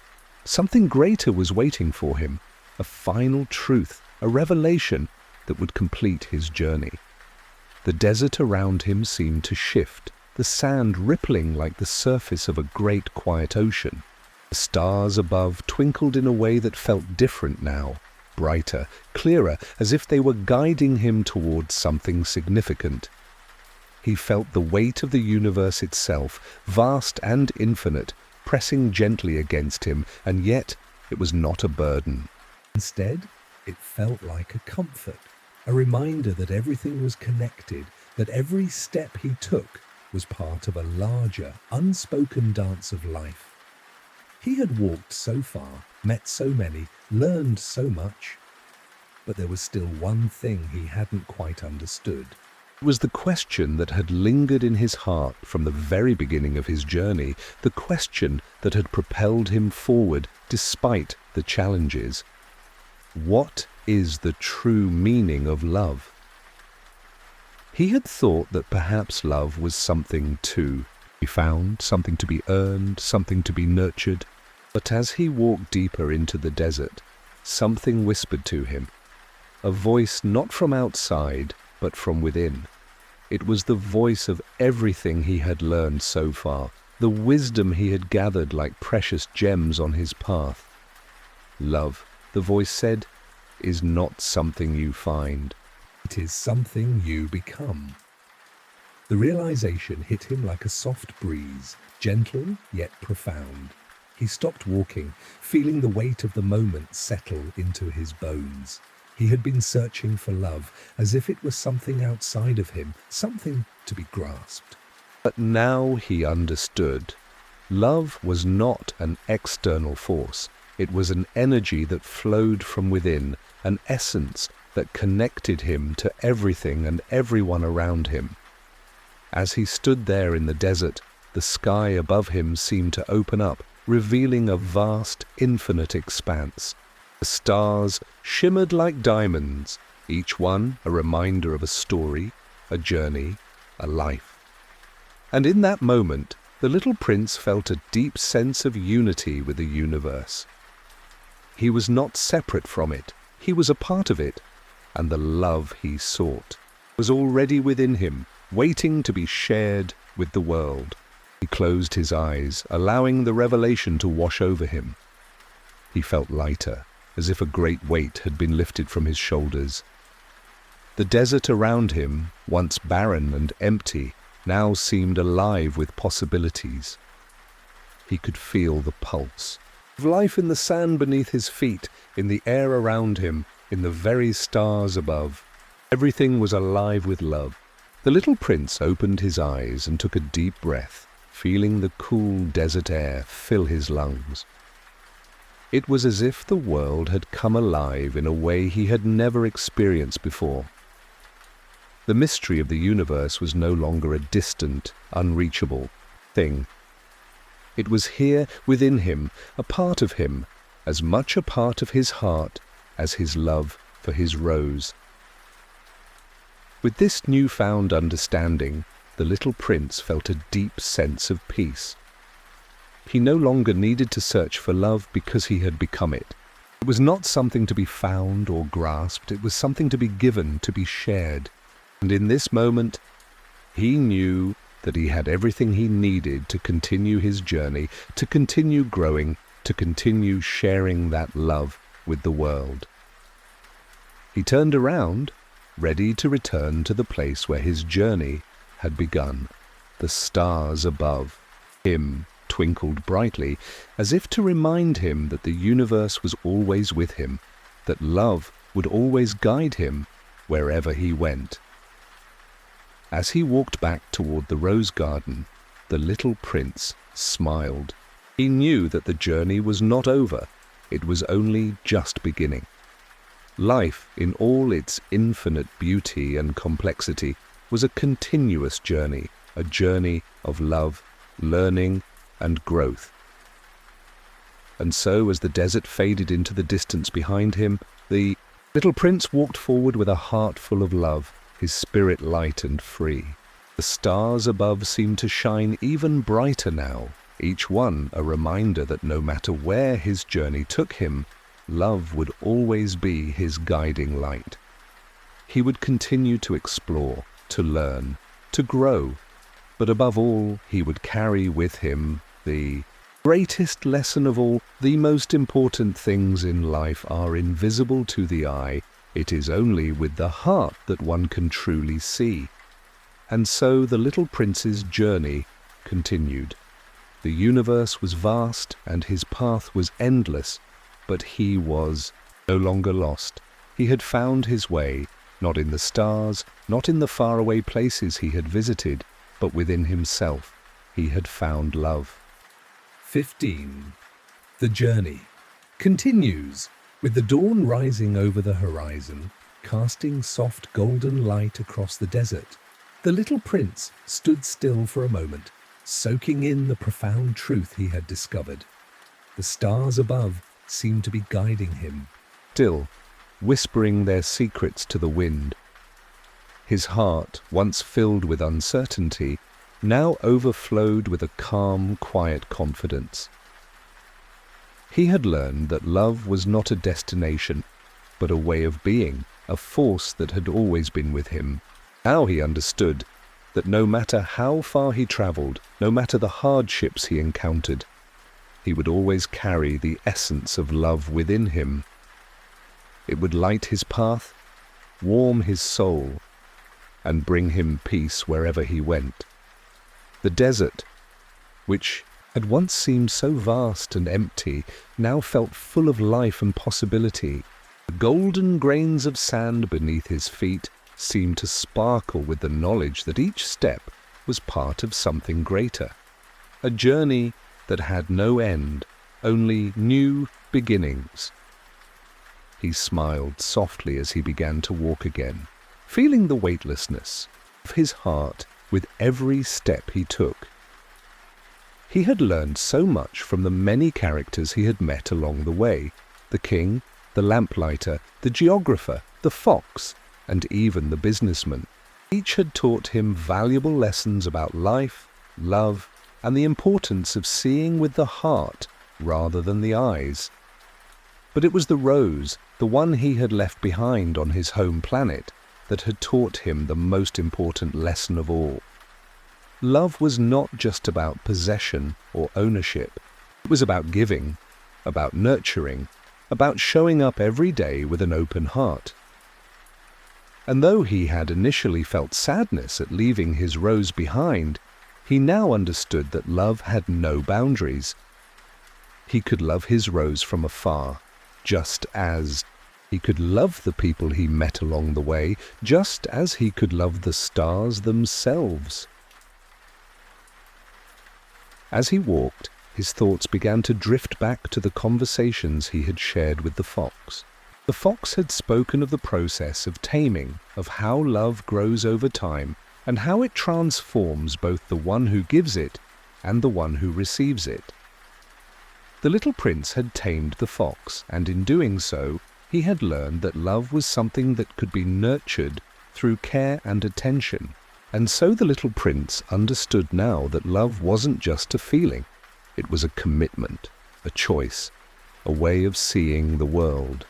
Something greater was waiting for him, a final truth, a revelation that would complete his journey. The desert around him seemed to shift, the sand rippling like the surface of a great quiet ocean. The stars above twinkled in a way that felt different now, brighter, clearer, as if they were guiding him towards something significant. He felt the weight of the universe itself, vast and infinite, pressing gently against him, and yet it was not a burden. Instead, it felt like a comfort, a reminder that everything was connected, that every step he took was part of a larger, unspoken dance of life. He had walked so far, met so many, learned so much, but there was still one thing he hadn't quite understood. It was the question that had lingered in his heart from the very beginning of his journey, the question that had propelled him forward despite the challenges. What is the true meaning of love? He had thought that perhaps love was something to be found, something to be earned, something to be nurtured. But as he walked deeper into the desert, something whispered to him, a voice not from outside, but from within. It was the voice of everything he had learned so far, the wisdom he had gathered like precious gems on his path. Love, the voice said, is not something you find. It is something you become. The realization hit him like a soft breeze, gentle yet profound. He stopped walking, feeling the weight of the moment settle into his bones. He had been searching for love, as if it was something outside of him, something to be grasped. But now he understood. Love was not an external force. It was an energy that flowed from within, an essence that connected him to everything and everyone around him. As he stood there in the desert, the sky above him seemed to open up, revealing a vast, infinite expanse. The stars shimmered like diamonds, each one a reminder of a story, a journey, a life. And in that moment, the little prince felt a deep sense of unity with the universe. He was not separate from it, he was a part of it, and the love he sought was already within him, waiting to be shared with the world. He closed his eyes, allowing the revelation to wash over him. He felt lighter, as if a great weight had been lifted from his shoulders. The desert around him, once barren and empty, now seemed alive with possibilities. He could feel the pulse of life in the sand beneath his feet, in the air around him, in the very stars above. Everything was alive with love. The little prince opened his eyes and took a deep breath, feeling the cool desert air fill his lungs. It was as if the world had come alive in a way he had never experienced before. The mystery of the universe was no longer a distant, unreachable thing. It was here within him, a part of him, as much a part of his heart as his love for his rose. With this newfound understanding, the little prince felt a deep sense of peace. He no longer needed to search for love because he had become it. It was not something to be found or grasped, it was something to be given, to be shared. And in this moment, he knew that he had everything he needed to continue his journey, to continue growing, to continue sharing that love with the world. He turned around, ready to return to the place where his journey had begun, the stars above, him twinkled brightly, as if to remind him that the universe was always with him, that love would always guide him wherever he went. As he walked back toward the rose garden, the little prince smiled. He knew that the journey was not over, it was only just beginning. Life, in all its infinite beauty and complexity, was a continuous journey, a journey of love, learning, and growth. And so, as the desert faded into the distance behind him, the little prince walked forward with a heart full of love, his spirit light and free. The stars above seemed to shine even brighter now, each one a reminder that no matter where his journey took him, love would always be his guiding light. He would continue to explore, to learn, to grow, but above all, he would carry with him the greatest lesson of all. The most important things in life are invisible to the eye. It is only with the heart that one can truly see. And so the little prince's journey continued. The universe was vast and his path was endless, but he was no longer lost. He had found his way, not in the stars, not in the faraway places he had visited, but within himself. He had found love. 15. The journey continues, with the dawn rising over the horizon, casting soft golden light across the desert. The little prince stood still for a moment, soaking in the profound truth he had discovered. The stars above seemed to be guiding him, Still, whispering their secrets to the wind. His heart, once filled with uncertainty, now overflowed with a calm, quiet confidence. He had learned that love was not a destination, but a way of being, a force that had always been with him. Now he understood that no matter how far he traveled, no matter the hardships he encountered, he would always carry the essence of love within him. It would light his path, warm his soul, and bring him peace wherever he went. The desert, which had once seemed so vast and empty, now felt full of life and possibility. The golden grains of sand beneath his feet seemed to sparkle with the knowledge that each step was part of something greater. A journey that had no end, only new beginnings. He smiled softly as he began to walk again, feeling the weightlessness of his heart with every step he took. He had learned so much from the many characters he had met along the way: the king, the lamplighter, the geographer, the fox, and even the businessman. Each had taught him valuable lessons about life, love, and the importance of seeing with the heart rather than the eyes. But it was the rose, the one he had left behind on his home planet, that had taught him the most important lesson of all. Love was not just about possession or ownership. It was about giving, about nurturing, about showing up every day with an open heart. And though he had initially felt sadness at leaving his rose behind, he now understood that love had no boundaries. He could love his rose from afar, just as he could love the people he met along the way, just as he could love the stars themselves. As he walked, his thoughts began to drift back to the conversations he had shared with the fox. The fox had spoken of the process of taming, of how love grows over time, and how it transforms both the one who gives it and the one who receives it. The little prince had tamed the fox, and in doing so, he had learned that love was something that could be nurtured through care and attention. And so the little prince understood now that love wasn't just a feeling. It was a commitment, a choice, a way of seeing the world.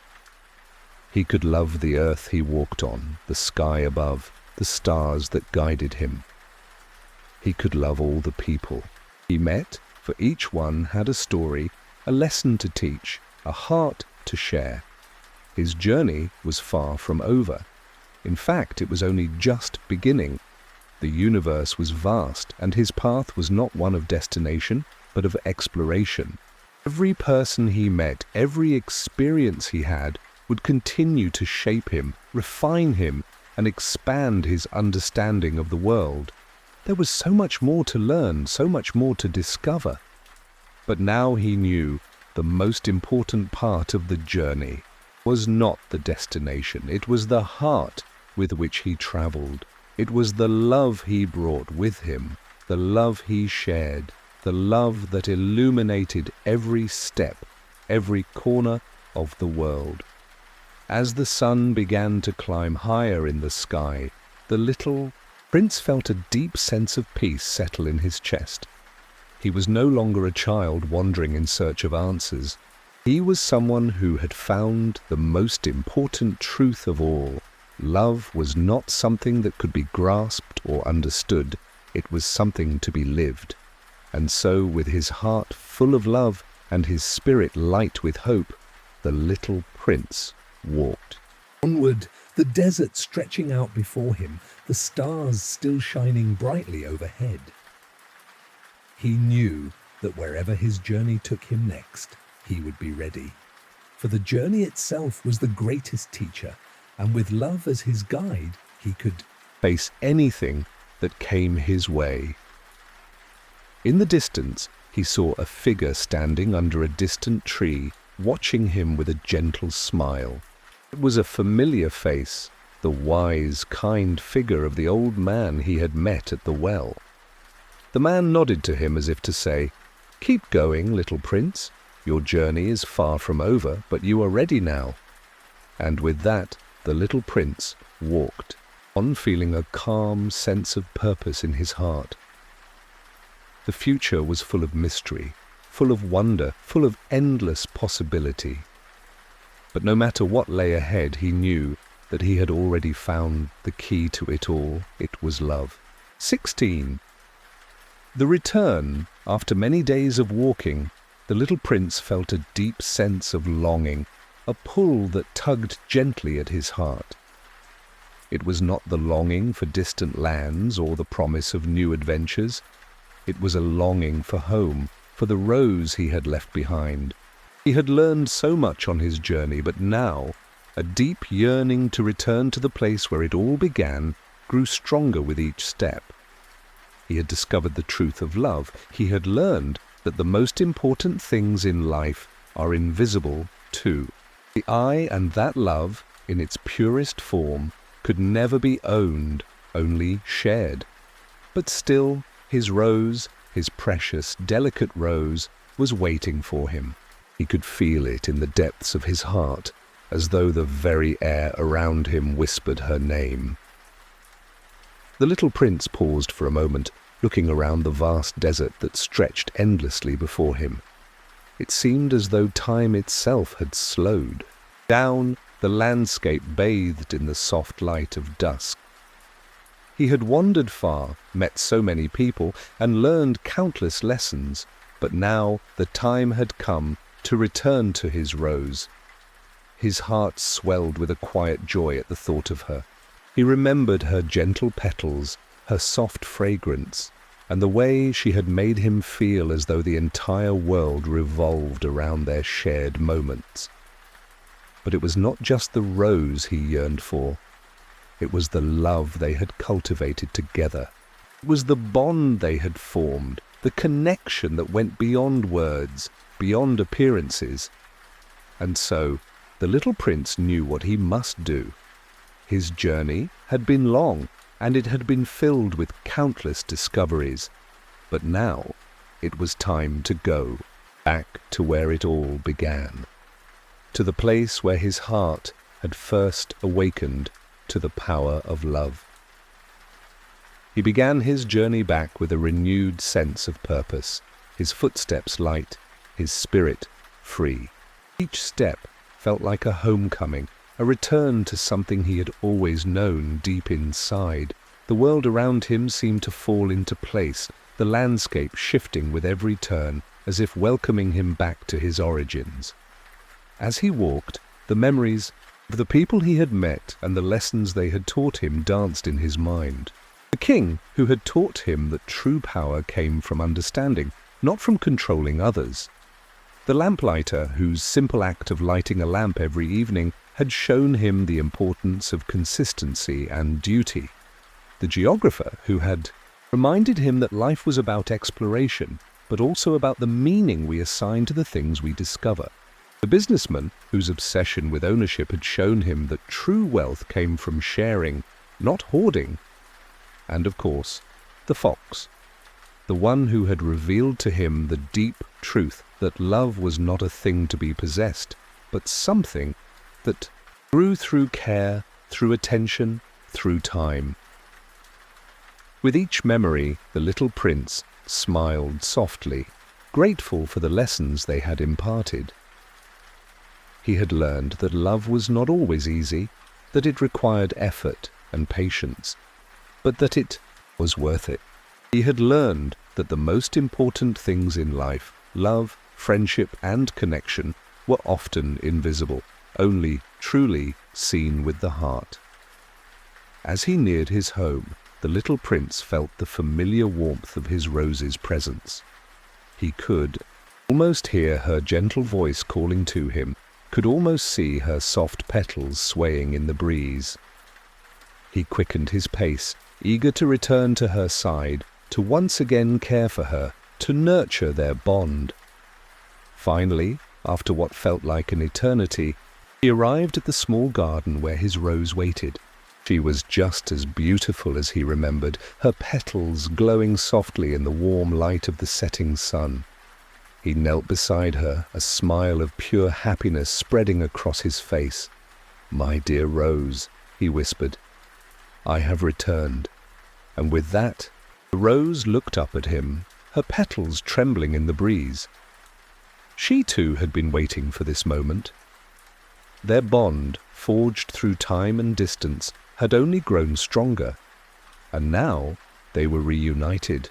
He could love the earth he walked on, the sky above, the stars that guided him. He could love all the people he met, for each one had a story, a lesson to teach, a heart to share. His journey was far from over. In fact, it was only just beginning. The universe was vast, and his path was not one of destination, but of exploration. Every person he met, every experience he had, would continue to shape him, refine him, and expand his understanding of the world. There was so much more to learn, so much more to discover. But now he knew the most important part of the journey was not the destination. It was the heart with which he traveled. It was the love he brought with him, the love he shared, the love that illuminated every step, every corner of the world. As the sun began to climb higher in the sky, the little prince felt a deep sense of peace settle in his chest. He was no longer a child wandering in search of answers. He was someone who had found the most important truth of all. Love was not something that could be grasped or understood. It was something to be lived. And so, with his heart full of love and his spirit light with hope, the little prince walked. Onward, the desert stretching out before him, the stars still shining brightly overhead. He knew that wherever his journey took him next, he would be ready. For the journey itself was the greatest teacher, and with love as his guide, he could face anything that came his way. In the distance, he saw a figure standing under a distant tree, watching him with a gentle smile. It was a familiar face, the wise, kind figure of the old man he had met at the well. The man nodded to him as if to say, "Keep going, little prince. Your journey is far from over, but you are ready now." And with that, the little prince walked on, feeling a calm sense of purpose in his heart. The future was full of mystery, full of wonder, full of endless possibility. But no matter what lay ahead, he knew that he had already found the key to it all. It was love. 16. The return. After many days of walking, the little prince felt a deep sense of longing, a pull that tugged gently at his heart. It was not the longing for distant lands or the promise of new adventures. It was a longing for home, for the rose he had left behind. He had learned so much on his journey, but now a deep yearning to return to the place where it all began grew stronger with each step. He had discovered the truth of love. He had learned that the most important things in life are invisible too. The I and that love, in its purest form, could never be owned, only shared. But still, his rose, his precious, delicate rose, was waiting for him. He could feel it in the depths of his heart, as though the very air around him whispered her name. The little prince paused for a moment, looking around the vast desert that stretched endlessly before him. It seemed as though time itself had slowed. Down, the landscape bathed in the soft light of dusk. He had wandered far, met so many people, and learned countless lessons, but now the time had come to return to his rose. His heart swelled with a quiet joy at the thought of her. He remembered her gentle petals, her soft fragrance, and the way she had made him feel as though the entire world revolved around their shared moments. But it was not just the rose he yearned for. It was the love they had cultivated together. It was the bond they had formed, the connection that went beyond words, beyond appearances. And so, the little prince knew what he must do. His journey had been long, and it had been filled with countless discoveries. But now, it was time to go, back to where it all began. To the place where his heart had first awakened to the power of love. He began his journey back with a renewed sense of purpose, his footsteps light, his spirit free. Each step felt like a homecoming, a return to something he had always known deep inside. The world around him seemed to fall into place, the landscape shifting with every turn, as if welcoming him back to his origins. As he walked, the memories of the people he had met and the lessons they had taught him danced in his mind. The king, who had taught him that true power came from understanding, not from controlling others. The lamplighter, whose simple act of lighting a lamp every evening had shown him the importance of consistency and duty. The geographer, who had reminded him that life was about exploration, but also about the meaning we assign to the things we discover. The businessman, whose obsession with ownership had shown him that true wealth came from sharing, not hoarding. And of course, the fox, the one who had revealed to him the deep truth that love was not a thing to be possessed, but something that grew through care, through attention, through time. With each memory, the little prince smiled softly, grateful for the lessons they had imparted. He had learned that love was not always easy, that it required effort and patience, but that it was worth it. He had learned that the most important things in life, love, friendship, and connection, were often invisible, only truly seen with the heart. As he neared his home, the little prince felt the familiar warmth of his rose's presence. He could almost hear her gentle voice calling to him, could almost see her soft petals swaying in the breeze. He quickened his pace, eager to return to her side, to once again care for her, to nurture their bond. Finally, after what felt like an eternity, he arrived at the small garden where his rose waited. She was just as beautiful as he remembered, her petals glowing softly in the warm light of the setting sun. He knelt beside her, a smile of pure happiness spreading across his face. "My dear Rose," he whispered, "I have returned." And with that, the rose looked up at him, her petals trembling in the breeze. She too had been waiting for this moment. Their bond, forged through time and distance, had only grown stronger, and now they were reunited.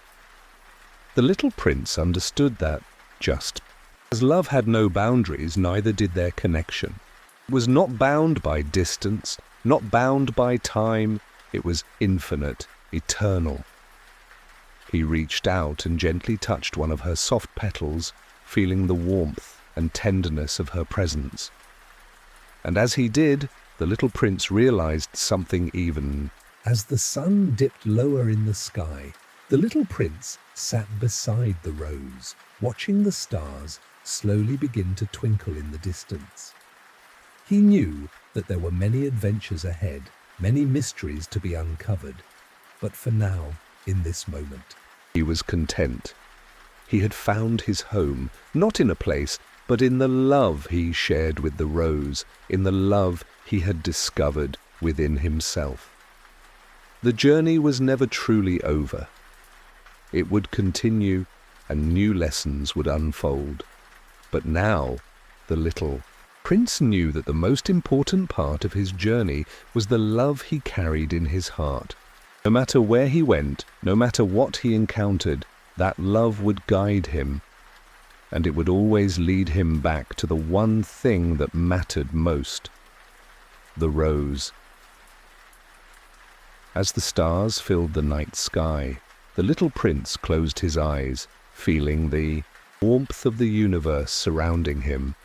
The little prince understood that, just as love had no boundaries, neither did their connection. It was not bound by distance, not bound by time, it was infinite, eternal. He reached out and gently touched one of her soft petals, feeling the warmth and tenderness of her presence. And as he did, the little prince realized something even. As the sun dipped lower in the sky, the little prince sat beside the rose, watching the stars slowly begin to twinkle in the distance. He knew that there were many adventures ahead, many mysteries to be uncovered, but for now, in this moment, he was content. He had found his home, not in a place, but in the love he shared with the rose, in the love he had discovered within himself. The journey was never truly over. It would continue, and new lessons would unfold. But now, the little prince knew that the most important part of his journey was the love he carried in his heart. No matter where he went, no matter what he encountered, that love would guide him, and it would always lead him back to the one thing that mattered most: the rose. As the stars filled the night sky, the little prince closed his eyes, feeling the warmth of the universe surrounding him.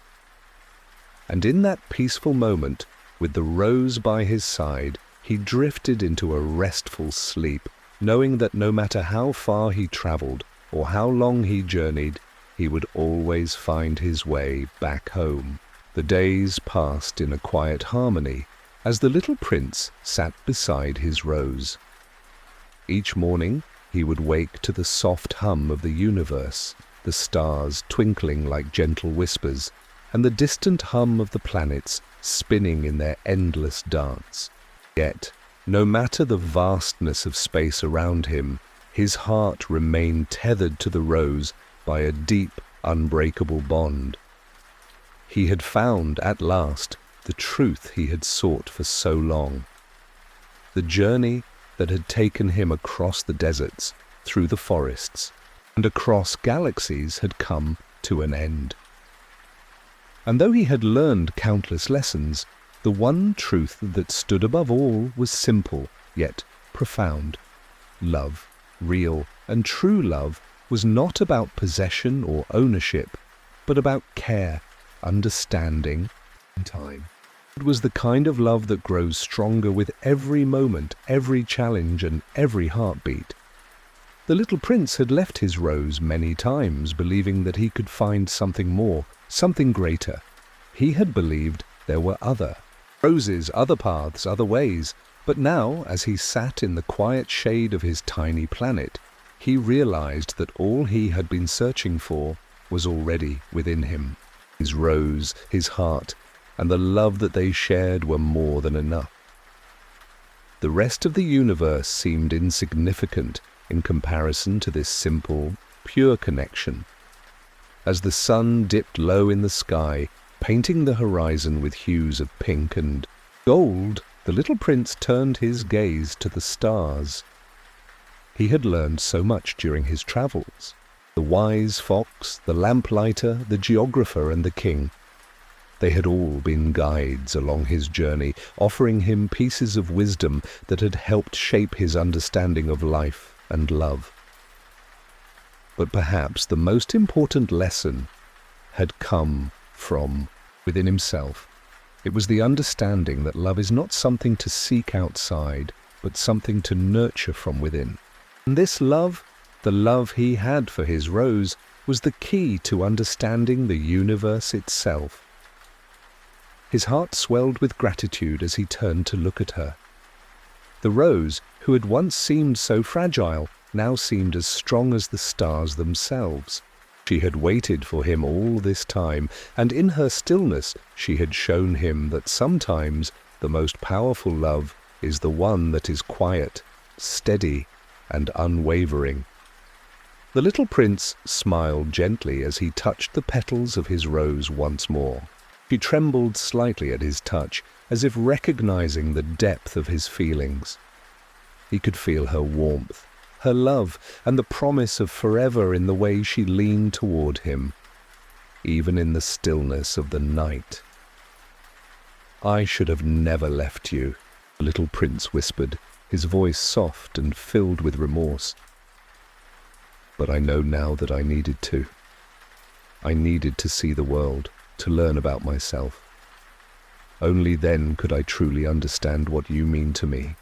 And in that peaceful moment, with the rose by his side, he drifted into a restful sleep, knowing that no matter how far he traveled or how long he journeyed, he would always find his way back home. The days passed in a quiet harmony as the little prince sat beside his rose. Each morning he would wake to the soft hum of the universe, the stars twinkling like gentle whispers, and the distant hum of the planets spinning in their endless dance. Yet, no matter the vastness of space around him, his heart remained tethered to the rose by a deep, unbreakable bond. He had found, at last, the truth he had sought for so long. The journey that had taken him across the deserts, through the forests, and across galaxies had come to an end. And though he had learned countless lessons, the one truth that stood above all was simple, yet profound. Love, real and true love, was not about possession or ownership, but about care, understanding, and time. It was the kind of love that grows stronger with every moment, every challenge, and every heartbeat. The little prince had left his rose many times, believing that he could find something more, something greater. He had believed there were other roses, other paths, other ways. But now, as he sat in the quiet shade of his tiny planet, he realized that all he had been searching for was already within him. His rose, his heart, and the love that they shared were more than enough. The rest of the universe seemed insignificant in comparison to this simple, pure connection. As the sun dipped low in the sky, painting the horizon with hues of pink and gold, the little prince turned his gaze to the stars. He had learned so much during his travels. The wise fox, the lamplighter, the geographer, and the king. They had all been guides along his journey, offering him pieces of wisdom that had helped shape his understanding of life and love. But perhaps the most important lesson had come from within himself. It was the understanding that love is not something to seek outside, but something to nurture from within. And this love, the love he had for his rose, was the key to understanding the universe itself. His heart swelled with gratitude as he turned to look at her. The rose, who had once seemed so fragile, now seemed as strong as the stars themselves. She had waited for him all this time, and in her stillness she had shown him that sometimes the most powerful love is the one that is quiet, steady, and unwavering. The little prince smiled gently as he touched the petals of his rose once more. She trembled slightly at his touch, as if recognizing the depth of his feelings. He could feel her warmth, her love, and the promise of forever in the way she leaned toward him, even in the stillness of the night. "I should have never left you," the little prince whispered, his voice soft and filled with remorse. "But I know now that I needed to. I needed to see the world, to learn about myself. Only then could I truly understand what you mean to me."